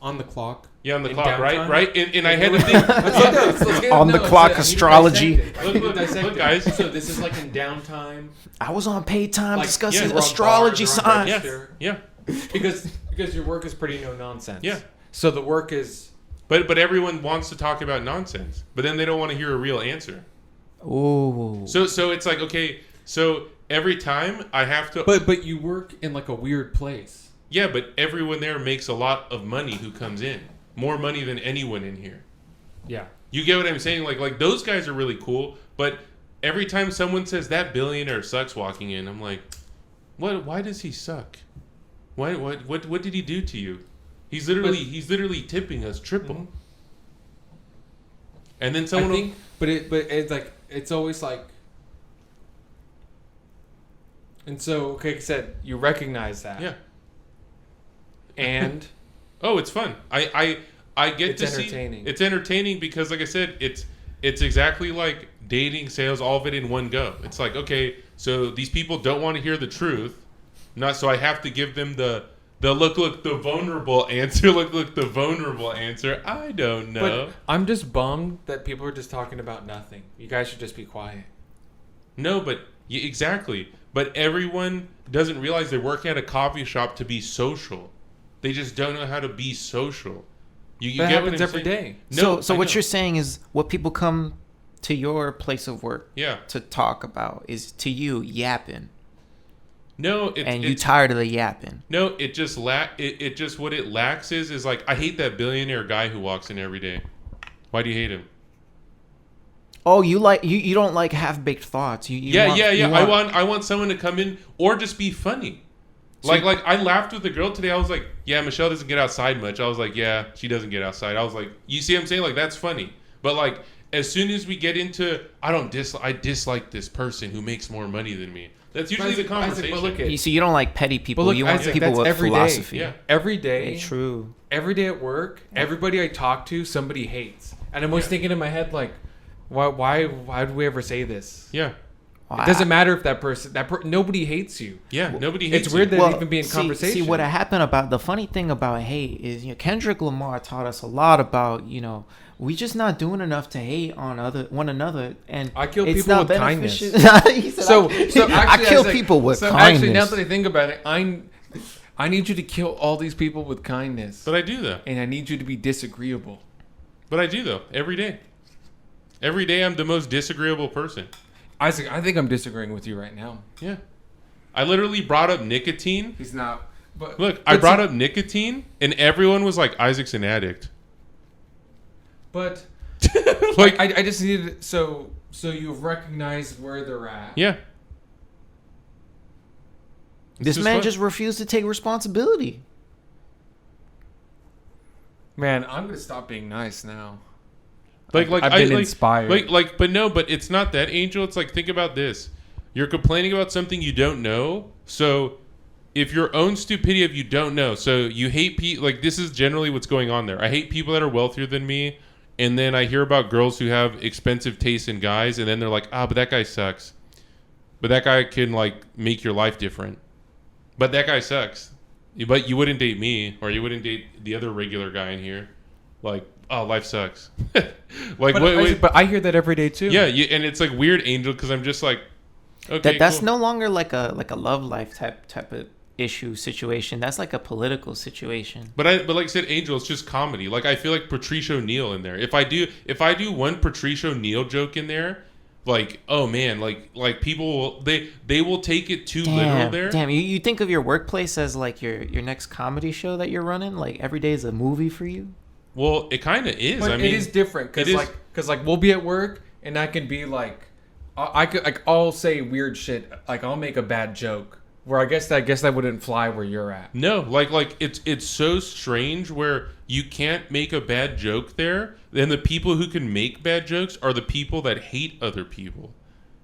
On the clock. yeah, on the In clock, downtime? right? And I had to think. Let's get On the clock I need to astrology. dissect it. I need to Look, dissect look, it. guys. So this is like in downtime. I was on paid time Like, discussing yeah, we're on astrology bars, we're on signs. breakfast. Yeah, yeah. Because your work is pretty no nonsense. Yeah. So the work is But everyone wants to talk about nonsense, but then they don't want to hear a real answer. Ooh. So it's like, okay, so every time I have to. But you work in like a weird place. Yeah, but everyone there makes a lot of money who comes in, more money than anyone in here. Yeah. You get what I'm saying? Like those guys are really cool, but every time someone says that billionaire sucks walking in, I'm like, what? Why does he suck? What did he do to you? He's literally tipping us triple. Mm-hmm. And then someone. I think, but it's like it's always like. And so, okay, like I said, you recognize that. Yeah. And. Oh, it's fun. I get It's to see. entertaining. It's entertaining because, like I said, it's exactly like dating, sales, all of it in one go. It's like, okay, so these people don't want to hear the truth, so I have to give them the look the vulnerable answer. Look the vulnerable answer. I don't know. But I'm just bummed that people are just talking about nothing. You guys should just be quiet. No, but exactly. But everyone doesn't realize they're working at a coffee shop to be social. They just don't know how to be social. You That get happens what I'm every saying? day. No, So I what know. you're saying is what people come to your place of work Yeah. to talk about is to you yapping, No, and you tired of the yapping. No, it just it just what it lacks is like I hate that billionaire guy who walks in every day. Why do you hate him? Oh, you don't like half baked thoughts. You Yeah. you I want someone to come in or just be funny. Like I laughed with the girl today. I was like, yeah, Michelle doesn't get outside much. I was like, yeah, she doesn't get outside. I was like, you see what I'm saying? Like that's funny. But like as soon as we get into I dislike this person who makes more money than me. That's usually the conversation. But look at, So you don't like petty people. But look, you want Isaac, people that's with every day. philosophy. Yeah. every day. True. Every day at work, everybody I talk to, somebody hates. And I'm always thinking in my head, like, why do we ever say this? Yeah. It doesn't matter if nobody hates you. Yeah, nobody hates It's weird you. that it even be in conversation. See what happened about the funny thing about hate is, Kendrick Lamar taught us a lot about, we just not doing enough to hate on one another, and I kill it's people not with kindness. He said, So I actually, kill Isaac, people with so kindness. Actually, now that I think about it, I need you to kill all these people with kindness. But I do though. And I need you to be disagreeable. But I do though. Every day. Every day I'm the most disagreeable person. Isaac, I think I'm disagreeing with you right now. Yeah. I literally brought up nicotine. He's not. But Look, I brought up nicotine and everyone was like, Isaac's an addict. But Like I just needed so you've recognized where they're at. yeah. This man just refused to take responsibility. Man, I'm gonna stop being nice now. Like I've been inspired. But it's not that, Angel. It's like, think about this. You're complaining about something you don't know. So if your own stupidity of you don't know, so you hate people, like this is generally what's going on there. I hate people that are wealthier than me. And then I hear about girls who have expensive taste in guys. And then they're like, but that guy sucks. But that guy can like make your life different. But that guy sucks. But you wouldn't date me, or you wouldn't date the other regular guy in here. Like, oh, life sucks. Like, but I hear that every day too. yeah, and it's like weird, Angel, because I'm just like, okay, That's cool. no longer like a love life type of issue situation. That's like a political situation. But like I said, Angel, it's just comedy. Like I feel like Patrice O'Neal in there. If I do one Patrice O'Neal joke in there, like, oh man, like people will they will take it too literal there. Damn, you think of your workplace as like your next comedy show that you're running? Like every day is a movie for you? Well, it kind of is. But I mean, it is different because like we'll be at work and I can be like, I'll say weird shit. Like I'll make a bad joke where I guess that wouldn't fly where you're at. No, like it's so strange where you can't make a bad joke there. Then the people who can make bad jokes are the people that hate other people.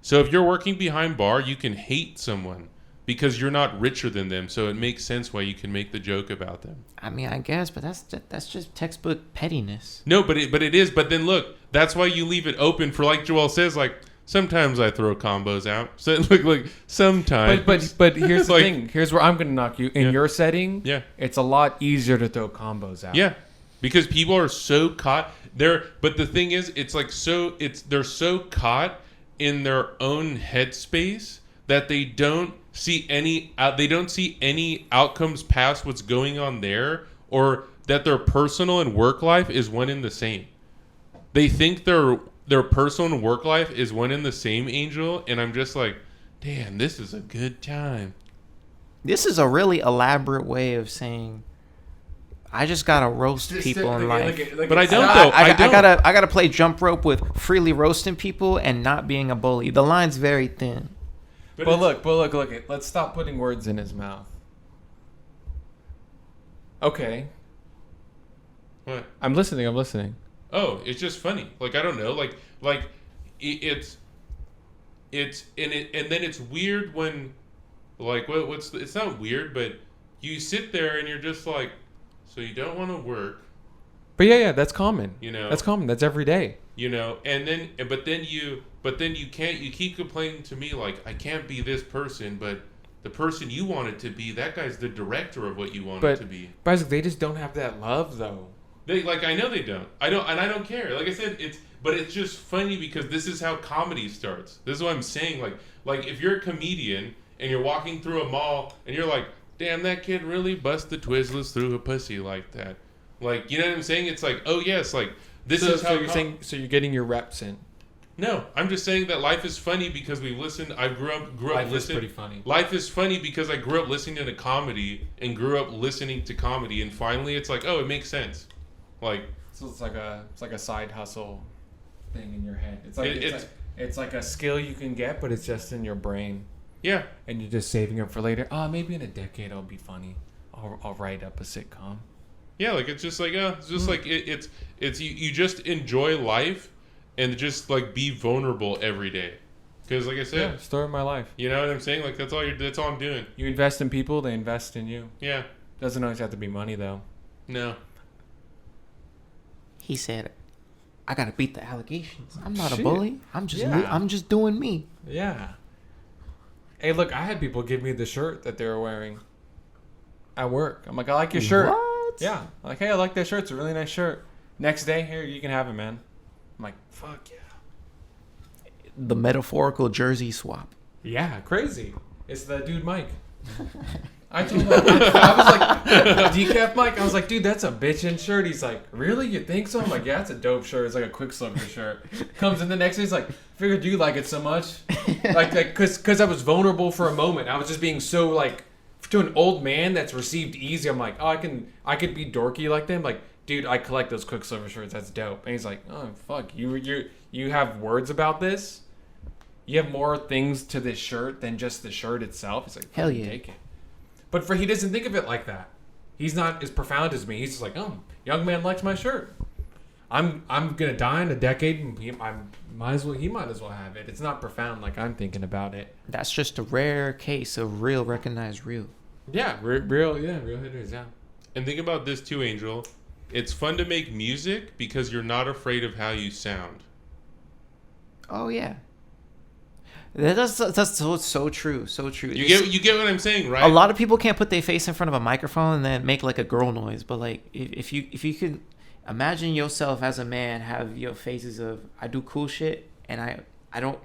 So if you're working behind bar, you can hate someone because you're not richer than them. So it makes sense why you can make the joke about them. I mean, I guess, but that's just textbook pettiness. No, but it is. But then look, that's why you leave it open for, like Joel says, like sometimes I throw combos out. So like sometimes. But here's the Like- thing. Here's where I'm gonna knock you. In Yeah. your setting, Yeah. it's a lot easier to throw combos out. Yeah, because people are so caught there. But the thing is, it's like they're so caught in their own headspace that they don't see any outcomes past what's going on there, or that their personal and work life is one and the same. They think their personal and work life is one and the same, Angel, and I'm just like, damn, this is a good time. This is a really elaborate way of saying I just gotta roast people in life. But I don't though. I don't. I gotta play jump rope with freely roasting people and not being a bully. The line's very thin. But look. Let's stop putting words in his mouth. Okay. What? I'm listening. Oh, it's just funny. Like, I don't know. Like it's and then it's weird when, like, it's not weird, but you sit there and you're just like, so you don't want to work, But yeah, that's common. you know, That's common. That's every day. and then you can't, you keep complaining to me like, I can't be this person, but the person you wanted to be, that guy's the director of what you wanted to be. But Isaac, they just don't have that love though. They, like, I know they don't. I don't care. Like I said, but it's just funny because this is how comedy starts. This is what I'm saying. Like if you're a comedian and you're walking through a mall and you're like, damn, that kid really busted Twizzlers through a pussy like that. Like, you know what I'm saying? It's like, oh yes, like this is how you're saying. So you're getting your reps in. No, I'm just saying that life is funny because we listen. I grew up Life listening. is pretty funny. Life is funny because I grew up listening to comedy and grew up listening to comedy, and finally it's like, oh, it makes sense. Like, So it's like a side hustle thing in your head. It's like It's- it's like a skill you can get, but it's just in your brain, yeah, and you're just saving it for later. Maybe in a decade I'll be funny. I'll write up a sitcom. yeah. Like it's just like, it's just like it's you just enjoy life and just like be vulnerable every day. Because like I said, Yeah, story of my life. you know what I'm saying? Like that's all I'm doing. You invest in people, they invest in you. Yeah, Doesn't always have to be money though. no. He said, "I gotta beat the allegations. I'm not a Shit. bully. I'm just doing me." Yeah. Hey, look, I had people give me the shirt that they were wearing at work. I'm like, I like your shirt. What? Yeah. I'm like, hey, I like that shirt. It's a really nice shirt. Next day, here, you can have it, man. I'm like, fuck yeah. The metaphorical jersey swap. Yeah, crazy. It's the dude Mike. I told him, I was like, decaf Mike. I was like, dude, that's a bitchin' shirt. He's like, really? You think so? I'm like, yeah, it's a dope shirt. It's like a Quicksilver shirt. Comes in the next day, he's like, figured you like it so much. Like, cause I was vulnerable for a moment. I was just being so like, to an old man that's received easy. I'm like, oh, I could be dorky like them. Like, dude, I collect those Quicksilver shirts. That's dope. And he's like, oh, fuck, you have words about this? You have more things to this shirt than just the shirt itself? He's like, hell yeah. Take it. But he doesn't think of it like that. He's not as profound as me. He's just like, oh, young man likes my shirt. I'm gonna die in a decade, and he might as well have it. It's not profound like I'm thinking about it. That's just a rare case of real recognized real. Yeah, real hitters. Yeah. And think about this too, Angel. It's fun to make music because you're not afraid of how you sound. Oh yeah. That's so true. So true. You get what I'm saying, right? A lot of people can't put their face in front of a microphone and then make like a girl noise. But like if you could imagine yourself as a man, have your faces of I do cool shit and I don't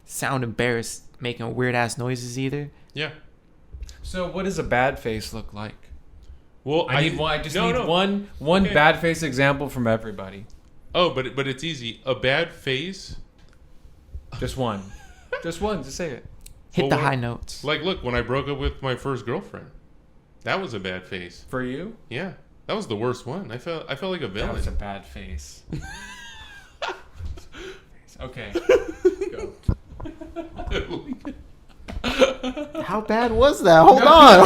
sound embarrassed making weird ass noises either. Yeah. So what does a bad face look like? Well, I need one Okay. bad face example from everybody. Oh, but it's easy. A bad face. Just one. Just one. Just say it. Hit Well, the when- high notes. Like, look, when I broke up with my first girlfriend, that was a bad face. For you? Yeah, that was the worst one. I felt like a That was a villain. bad face. Okay. Go. How bad was that? Hold on.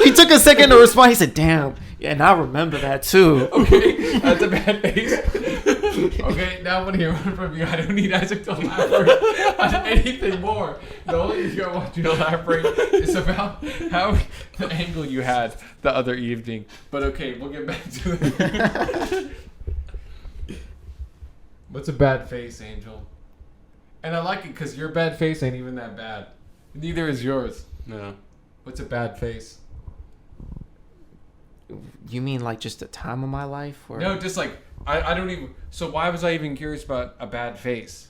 He took a second to respond. He said, "Damn, yeah, and I remember that too." Okay, that's a bad face. Okay, now I want to hear one from you. I don't need Isaac to elaborate on anything more. The only thing I want you to elaborate is about how the angle you had the other evening. But okay, we'll get back to it. What's a bad face, Angel? And I like it because your bad face ain't even that bad. Neither is yours. No. What's a bad face? You mean like just a time of my life? Or? No, just like I don't even. So why was I even curious about a bad face?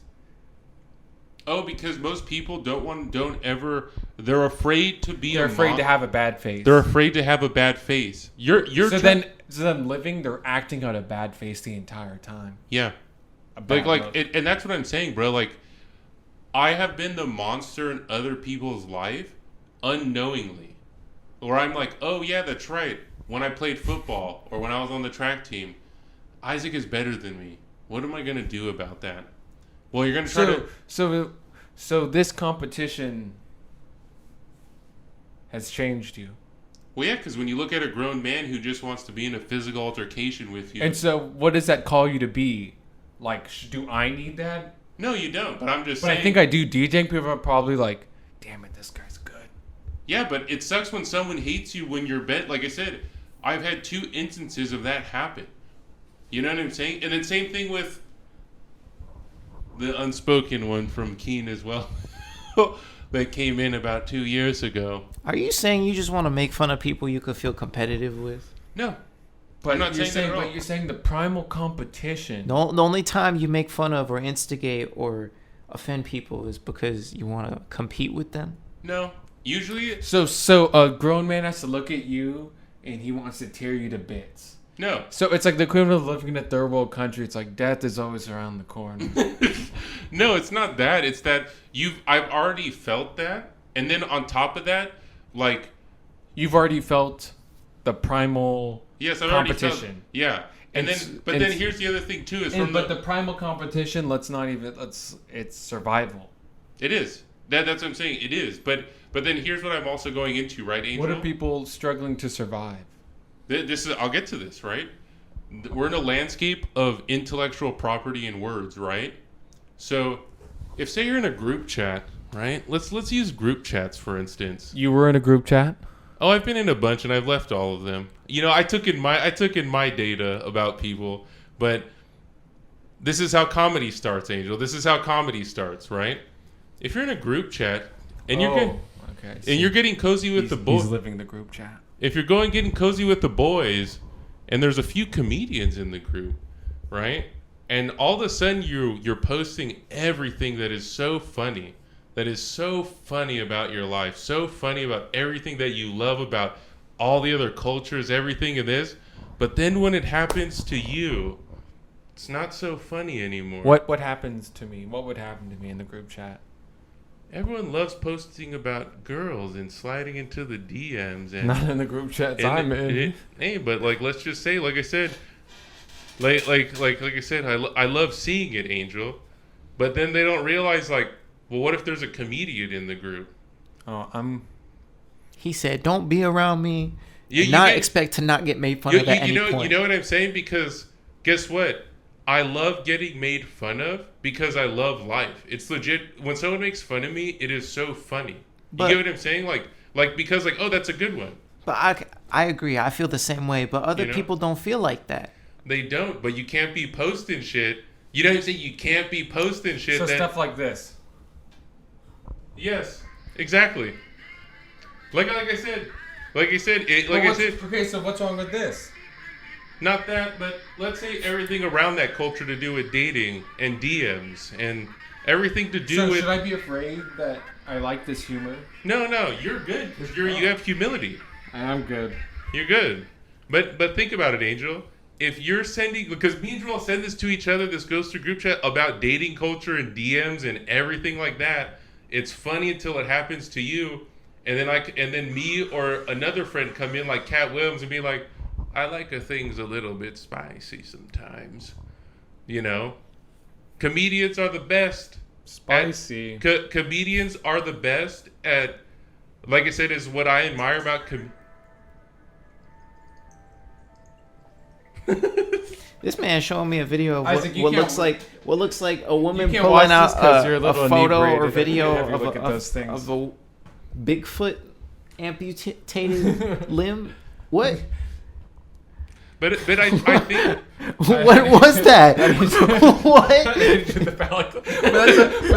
Oh, because most people they're afraid to be. They're afraid to have a bad face. They're afraid to have a bad face. So them living, they're acting out a bad face the entire time. Yeah. A bad look. And that's what I'm saying, bro. Like, I have been the monster in other people's life unknowingly. Where I'm like, oh, yeah, that's right. When I played football or when I was on the track team, Isaac is better than me. What am I going to do about that? Well, you're going to try to... So this competition has changed you. Well, yeah, because when you look at a grown man who just wants to be in a physical altercation with you, And so, what does that call you to be? Like, do I need that? no, you don't. But I'm just But saying. I think I do. DJing people are probably like, damn it, this guy's good. Yeah, but it sucks when someone hates you when you're bent. Like I said, I've had 2 instances of that happen. You know what I'm saying? And then same thing with the unspoken one from Keen as well. That came in about 2 years ago. Are you saying you just want to make fun of people you could feel competitive with? No. But I'm not you're saying that at all. But you're saying the primal competition. The only time you make fun of or instigate or offend people is because you want to compete with them? No. Usually, So a grown man has to look at you and he wants to tear you to bits. no. So it's like the equivalent of living in a third world country. It's like death is always around the corner. No, it's not that. It's that I've already felt that. And then on top of that, like, You've already felt the primal yes, I've already felt, competition. yeah. And It's- then, but then it's- here's the other thing too is But the primal competition, it's survival. it is. That's what I'm saying. It is. But then here's what I'm also going into, right, Angel? What are people struggling to survive? This is. I'll get to this, right? We're in a landscape of intellectual property and words, right? So, if say you're in a group chat, right? Let's use group chats for instance. You were in a group chat? Oh, I've been in a bunch and I've left all of them. You know, I took in my data about people, but this is how comedy starts, Angel. This is how comedy starts, right? If you're in a group chat and you're getting cozy with the boys, He's living the group chat. if you're getting cozy with the boys, and there's a few comedians in the group, right? And all of a sudden you're posting everything that is so funny about your life, so funny about everything that you love about all the other cultures, everything in this. But then when it happens to you, it's not so funny anymore. What happens to me? What would happen to me in the group chat? Everyone loves posting about girls and sliding into the DMs and Not in the group chats I'm in. Hey, but like, let's just say, like I said, like I said, I love seeing it, Angel. But then they don't realize, like, well, what if there's a comedian in the group? He said, "Don't be around me. You Expect to not get made fun of at any point." You know what I'm saying? Because guess what? I love getting made fun of because I love life. It's legit. When someone makes fun of me, it is so funny. You get what I'm saying? Like because like, oh, that's a good one. But I agree. I feel the same way. But other people don't feel like that. They don't. But you can't be posting shit. You know what I'm saying? You can't be posting shit. So stuff like this. Yes, exactly. Like I said. Okay, so what's wrong with this? Not that, but let's say everything around that culture to do with dating and DMs and everything to do with. Should I be afraid that I like this humor? No, you're good because you have humility. I am good. You're good, but think about it, Angel. If you're sending, because me and Joel send this to each other, this goes through group chat about dating culture and DMs and everything like that. It's funny until it happens to you, and then me or another friend come in like Cat Williams and be like, I like things a little bit spicy sometimes. You know? Comedians are the best. Spicy. Comedians are the best at, like I said, is what I admire about This man showing me a video of Isaac, what looks like a woman can't watch pulling out this 'cause you're a little a photo or inebriated video if you of look at those things. of a Bigfoot amputated limb. What? But I think What was that? What? but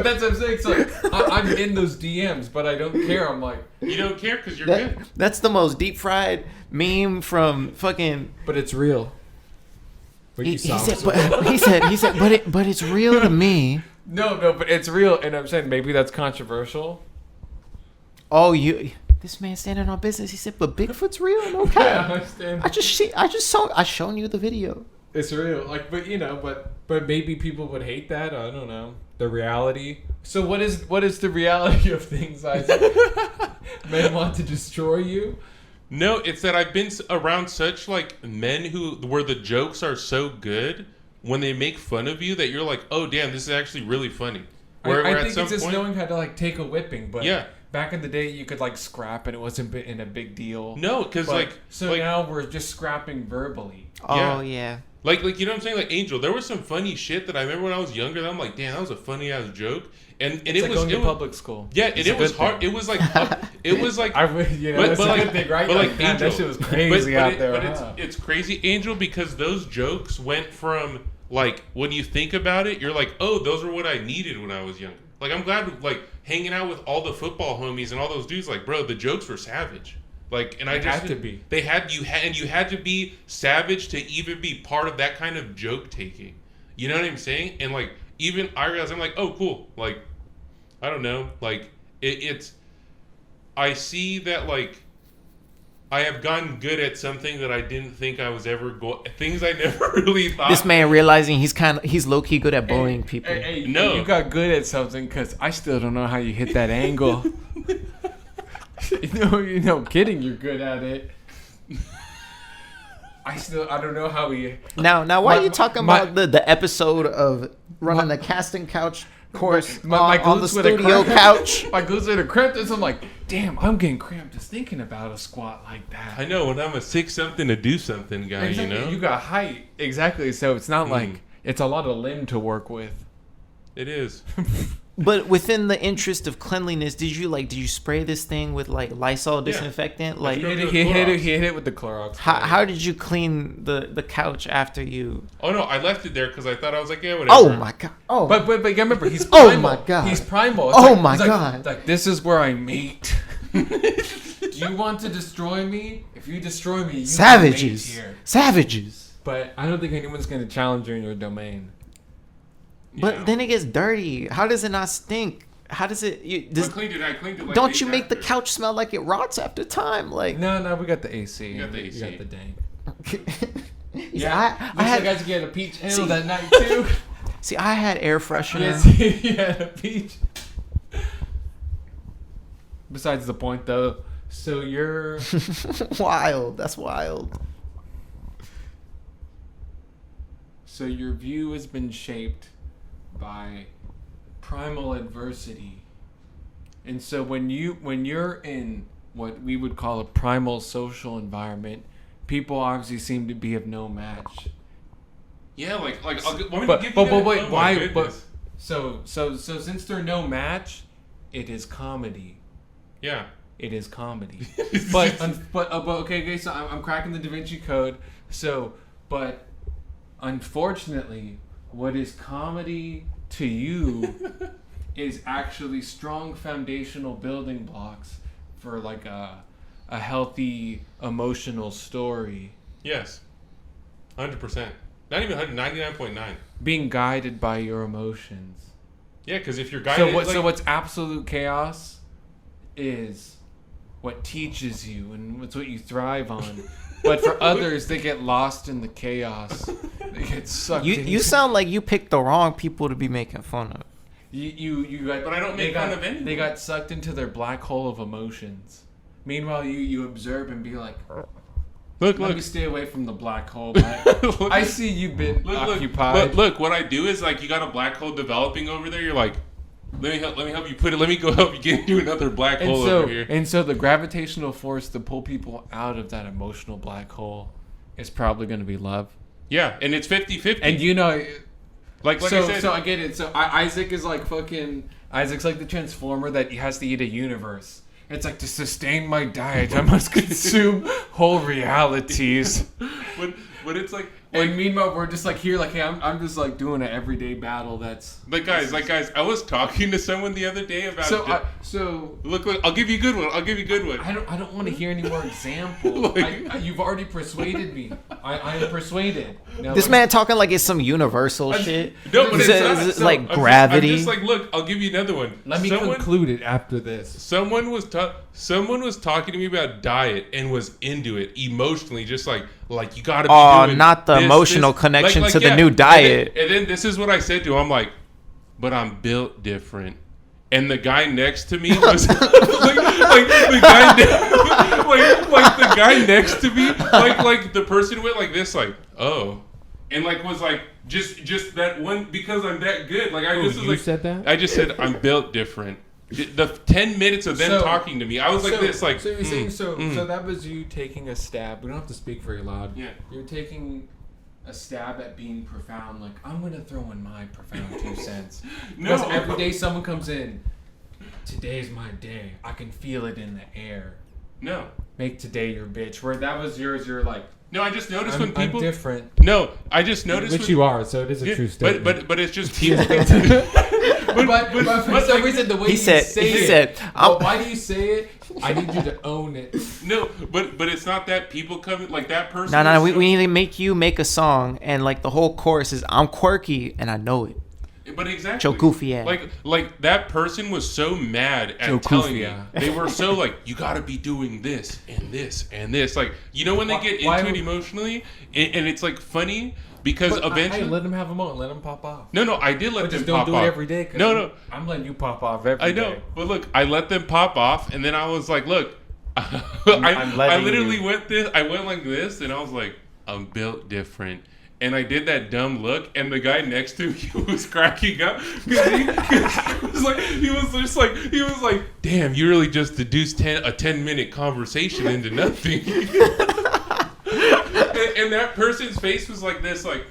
that's what I'm saying. It's like I'm in those DMs, but I don't care. I'm like, you don't care because you're good. That's the most deep fried meme from fucking. but it's real. But He said, but it's real to me. No, but it's real, and I'm saying maybe that's controversial. Oh, this man standing on business. He said, but Bigfoot's real. Okay. Yeah, I understand. I shown you the video. It's real, like, but maybe people would hate that. I don't know the reality. So what is the reality of things, Isaac? Men want to destroy you. No, it's that I've been around such like men where the jokes are so good when they make fun of you that you're like, oh damn, this is actually really funny. I think it's just knowing how to like take a whipping, but yeah. back in the day, you could like scrap and it wasn't in a big deal. No, because like now we're just scrapping verbally. Oh yeah. Like you know what I'm saying? Like Angel, there was some funny shit that I remember when I was younger that I'm like, damn, that was a funny ass joke. And it's it like was going to public school. Yeah, and it was hard. It was like it was like it's a good thing, right? But like man, Angel, that shit was crazy out there. But it's crazy, Angel, because those jokes went from like when you think about it, you're like, oh, those were what I needed when I was younger. Like I'm glad like hanging out with all the football homies and all those dudes. Like, bro, the jokes were savage. Like, and I just had to be. They had you had to be savage to even be part of that kind of joke taking. You know what I'm saying? And like even I realized I'm like, oh, cool. Like, I don't know. Like it's. I see that like I have gotten good at something that I didn't think I was ever things I never really thought. This man realizing he's low key good at bullying people. Hey, no, you got good at something because I still don't know how you hit that angle. Kidding, you're good at it. I don't know how we. Now, why are you talking about the episode of running the casting couch course on the studio couch? My glutes are cramped, and so I'm like, damn, I'm getting cramped just thinking about a squat like that. I know, when I'm a 6-something to do something guy, exactly. you know? You got height. Exactly, so it's not like, it's a lot of limb to work with. It is. But within the interest of cleanliness, did you spray this thing with like Lysol disinfectant? Like He hit it with the Clorox. How did you clean the couch after you? Oh no, I left it there because I thought I was like, yeah, whatever. Oh my god! Oh, but you remember he's primal. Oh my god! He's primal. It's my god! Like this is where I mate. Do you want to destroy me? If you destroy me, you savages. Can mate here. Savages. But I don't think anyone's gonna challenge you in your domain. But then it gets dirty. How does it not stink? How does it? I cleaned it. Like don't you make the couch smell like it rots after time? Like no, we got the AC. You got the AC. You got the dank. Yeah, I had guys get a peach ale that night too. See, I had air freshener. Yes, you had a peach. Besides the point, though. So you're wild. That's wild. So your view has been shaped by primal adversity, and so when you're in what we would call a primal social environment, people obviously seem to be of no match. Yeah, like why? But so since they're no match, it is comedy. Yeah, it is comedy. but okay. So I'm cracking the Da Vinci Code. So, but unfortunately, what is comedy to you is actually strong foundational building blocks for like a healthy emotional story. Yes, 100%. Not even 99.9. Being guided by your emotions. Yeah, because if you're guided, so what's absolute chaos is what teaches you, and it's what you thrive on. But for others, they get lost in the chaos. They get sucked. You sound like you picked the wrong people to be making fun of. You got. But I don't make fun of anyone. They got sucked into their black hole of emotions. Meanwhile, you observe and be like, Let me stay away from the black hole. I see you've been occupied. Look, what I do is like you got a black hole developing over there. You're like, let me help you put it. Let me go help you get into another black hole over here. And so the gravitational force to pull people out of that emotional black hole is probably going to be love. Yeah, and it's 50-50. And you know, like I said, so I get it. So Isaac is like Isaac's like the transformer that has to eat a universe. It's like, to sustain my diet, I must consume whole realities. But it's like, and meanwhile, we're just like here, like, hey, I'm just like doing an everyday battle. That's like, guys, I was talking to someone the other day about. So look, I'll give you a good one. I don't want to hear any more examples. You've already persuaded me. I am persuaded. Now, this man talking like it's some universal shit. No, but it's not. Like gravity. I'm just like, look, I'll give you another one. Let me conclude it after this. Someone was talking to me about diet and was into it emotionally, just like you gotta be doing not the emotional connection to the new diet. And then this is what I said to him. I'm like, but I'm built different. And the guy next to me was like the guy next to me, like the person went like this, like, oh, and like was like just that one, because I'm that good. Like I just was like, said that? I just said I'm built different. The 10 minutes of them So- talking to me, I was like this, like. So you're saying so mm. that was you taking a stab. We don't have to speak very loud. Yeah. You're taking a stab at being profound. Like, I'm gonna throw in my profound 2 cents. No. Because every day someone comes in. Today's my day. I can feel it in the air. No. Make today your bitch. Where that was yours, you're like. No, I just noticed I'm when people. different. No, I just noticed. Which when, you are, so it is a yeah, true statement. but it's just people. But for some reason, the way He you said- say he it, said, well, why do you say it? I need you to own it. No, but it's not that people come like that person. No, is we need to make you make a song, and like the whole chorus is I'm quirky and I know it. But exactly. Joe Goofy ass. Like that person was so mad at Joe telling Goofy me. ass. They were so like, you got to be doing this and this and this. Like, you know when they get Why into it would- emotionally, and it's like funny because But eventually. hey, let them have a moment. Let them pop off. No, I did let But them just don't pop do off. it every day. 'Cause No. I'm letting you pop off every day. I know, but look, I let them pop off, and then I was like, "Look, I'm I letting literally you. I went like this, and I was like, I'm built different." And I did that dumb look, and the guy next to me was cracking up because he was like, "Damn, you really just deduced a 10-minute conversation into nothing." and that person's face was like this, like,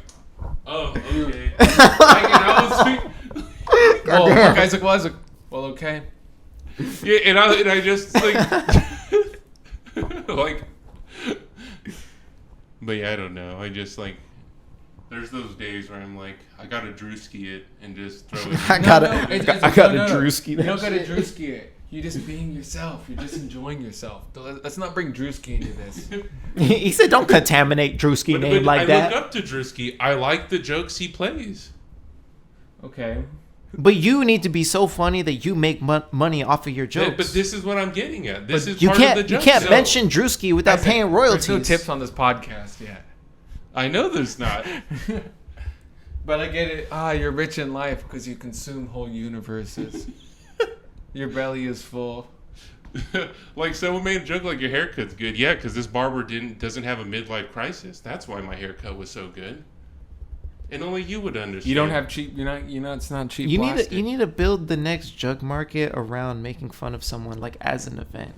"Oh, okay." Like, and I was like, Well, the guy's like, well, okay. yeah, and I just like, like, but yeah, I don't know. I just like, there's those days where I'm like, I gotta Drewski it and just throw it. I gotta Drewski You that don't gotta shit. Drewski it. You're just being yourself. You're just enjoying yourself. Let's not bring Drewski into this. He said, "Don't contaminate Drewski name like I that." look up to Drewski. I like the jokes he plays. Okay. But you need to be so funny that you make money off of your jokes. But this is what I'm getting at. This is you part can't of the joke. you can't So- mention Drewski without paying royalties. There's no tips on this podcast yet. I know there's not. But I get it. You're rich in life because you consume whole universes. Your belly is full. Like someone made a joke like your haircut's good. Yeah, because this barber doesn't have a midlife crisis. That's why my haircut was so good. And only you would understand. You don't have cheap. You're not. It's not cheap. You plastic. need to build the next jug market around making fun of someone like as an event.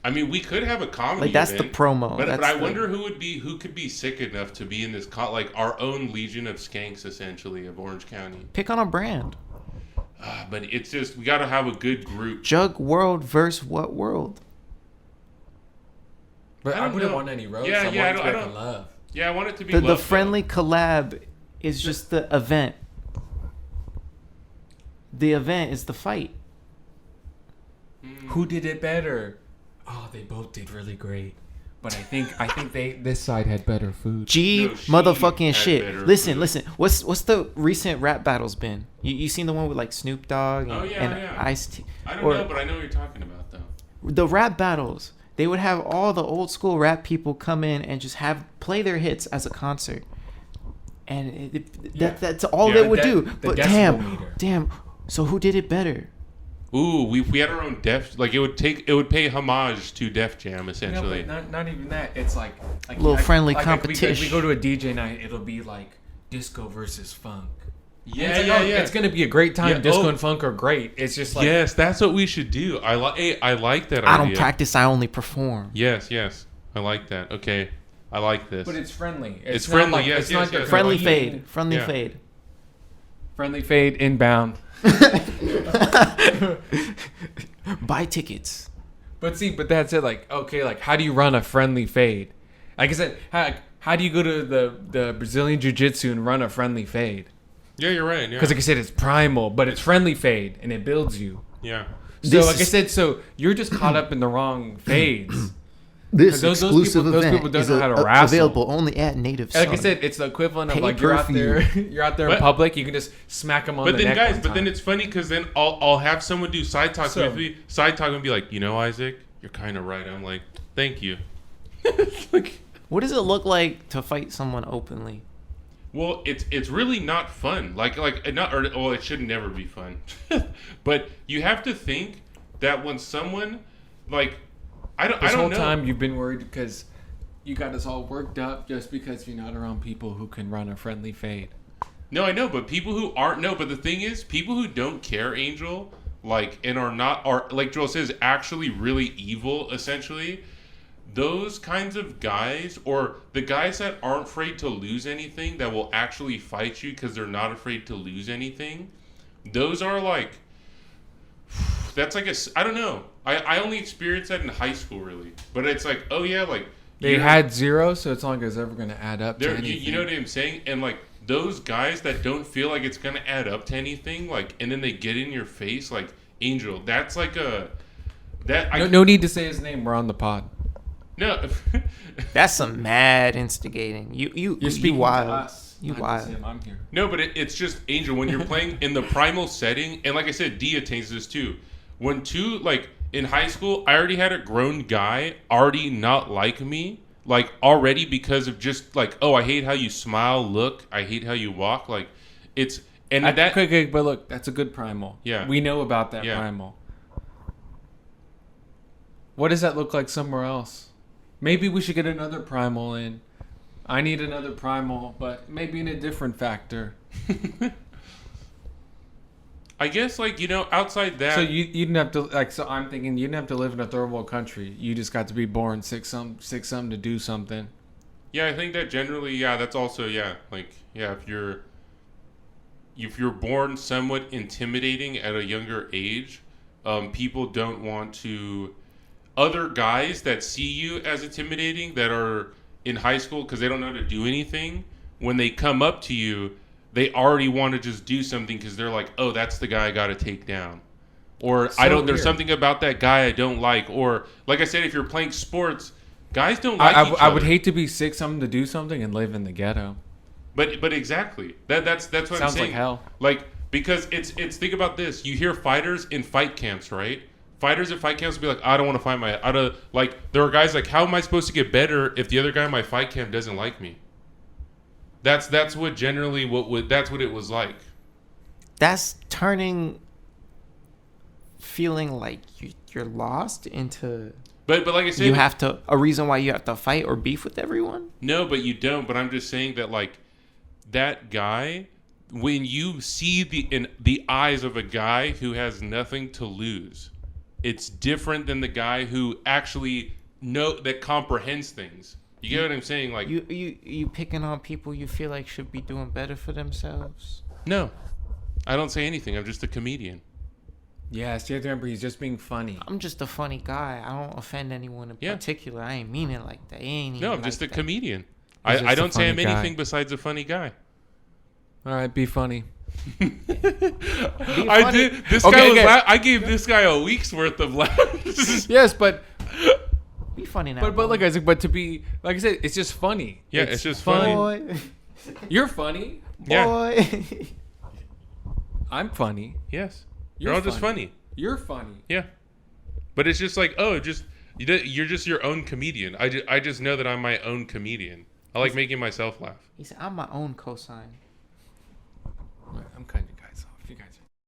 I mean, we could have a comedy. Like that's the event, promo. But That's I the- wonder who could be sick enough to be in this like our own legion of skanks, essentially, of Orange County. Pick on a brand. But it's just we got to have a good group. Jug World versus what world? But I I don't wouldn't know. want any roast. Yeah, I yeah, want it I to don't- be love. Yeah, I want it to be The love, friendly though. collab is just the event. The event is the fight. Who did it better? Oh, they both did really great. But I think this side had better food. G No, she motherfucking had shit. better Listen, food. listen. What's the recent rap battles been? You seen the one with like Snoop Dogg and, Oh, yeah, and yeah. Ice-T? I don't Or know, but I know what you're talking about, though. the rap battles. They would have all the old school rap people come in and just play their hits as a concert, and that's all Yeah, they would do. the But decibel meter. damn. So who did it better? Ooh, we had our own Def. Like it would pay homage to Def Jam, No, essentially. but not even that. It's like Little friendly like competition. we go to a DJ night. It'll be like disco versus funk. Yeah, It's like, yeah, oh, yeah. It's gonna be a great time. Yeah, Disco oh. and funk are great. It's just like Yes, that's what we should do. I like that idea. I don't practice. I only perform. Yes, I like that. Okay, I like this. But it's friendly. It's not friendly, Like, yes, it's yes, not your yes. Friendly comedian. fade. Friendly Yeah. fade. Friendly fade inbound. Buy tickets. But that's it. Like, okay, like how do you run a friendly fade? Like I said, how do you go to the Brazilian jiu-jitsu and run a friendly fade? Yeah, you're right. Yeah. Because like I said, it's primal, but it's friendly fade and it builds you. yeah. So This like I is- said, so you're just caught up in the wrong fades. This Those exclusive people event don't is know how to wrestle. available only at Native Like I Son. said, it's the equivalent of Pay like you're per out there, you're out there in But- public. You can just smack them on But the then, neck. guys, one but then time. it's funny because then I'll have someone do side talk So- with me, side talk and be like, you know, Isaac, you're kind of right. I'm like, thank you. Like, What does it look like to fight someone openly? well, it's really not fun. Like not or well, it should never be fun. But you have to think that when someone like I this don't whole know. time you've been worried because you got us all worked up just because you're not around people who can run a friendly fade. No, I know, but people who aren't no. But the thing is, people who don't care, Angel, like, and are like Joel says, actually really evil, essentially, those kinds of guys, or the guys that aren't afraid to lose anything, that will actually fight you because they're not afraid to lose anything, those are like, that's like I don't know. I only experienced that in high school, really. But it's like, oh yeah, like, They had 0, so it's not like it's ever going to add up to anything. you know what I'm saying? And like, those guys that don't feel like it's going to add up to anything, like, and then they get in your face, like, Angel, that's like no need to say his name. We're on the pod. No. That's some mad instigating. You're speaking wild. to us. You not wild. just him. I'm here. No, but it's just, Angel, when you're playing in the primal setting, and like I said, D attains this too. When like, in high school, I already had a grown guy already not like me, like, already, because of just, like, oh, I hate how you smile, look, I hate how you walk, like, it's, and that... Okay, but look, that's a good primal. Yeah. We know about that Yeah. primal. What does that look like somewhere else? Maybe we should get another primal in. I need another primal, but maybe in a different factor. I guess, like, you know, outside that... So you didn't have to, like, so I'm thinking you didn't have to live in a third world country. You just got to be born sick some to do something. Yeah, I think that generally, yeah, that's also, yeah, like, yeah, if you're born somewhat intimidating at a younger age, people don't want to... Other guys that see you as intimidating, that are in high school because they don't know how to do anything, when they come up to you, they already want to just do something because they're like, oh, that's the guy I got to take down. Or there's something about that guy I don't like. Or, like I said, if you're playing sports, guys don't like each other. I would hate to be sick something to do something and live in the ghetto. But exactly. That's what I'm saying. Sounds like hell. Like, because it's think about this. You hear fighters in fight camps, right? Fighters at fight camps will be like, I don't want to fight like, there are guys like, how am I supposed to get better if the other guy in my fight camp doesn't like me? That's what generally that's what it was like. That's turning feeling like you're lost into... But like I said, you have to... A reason why you have to fight or beef with everyone? No, but you don't. But I'm just saying that, like, that guy, when you see in the eyes of a guy who has nothing to lose, it's different than the guy who actually that comprehends things. You get what I'm saying? Like, you picking on people you feel like should be doing better for themselves? No, I don't say anything. I'm just a comedian. Yes, you have to remember he's just being funny. I'm just a funny guy. I don't offend anyone in particular. I ain't mean it like that. I'm just a comedian. He's I don't say I'm funny guy. anything besides a funny guy. All right, be funny. I did. This guy was. I gave this guy a week's worth of laughs. Yes, but be funny now. but like I said, but to be like I said, it's just funny. Yeah, it's just funny. Boy. You're funny. Yeah. Boy. I'm funny. Yes, you're all just funny. You're funny. Yeah, but it's just like, oh, you're just your own comedian. I just know that I'm my own comedian. I like making myself laugh. He said, "I'm my own cosign."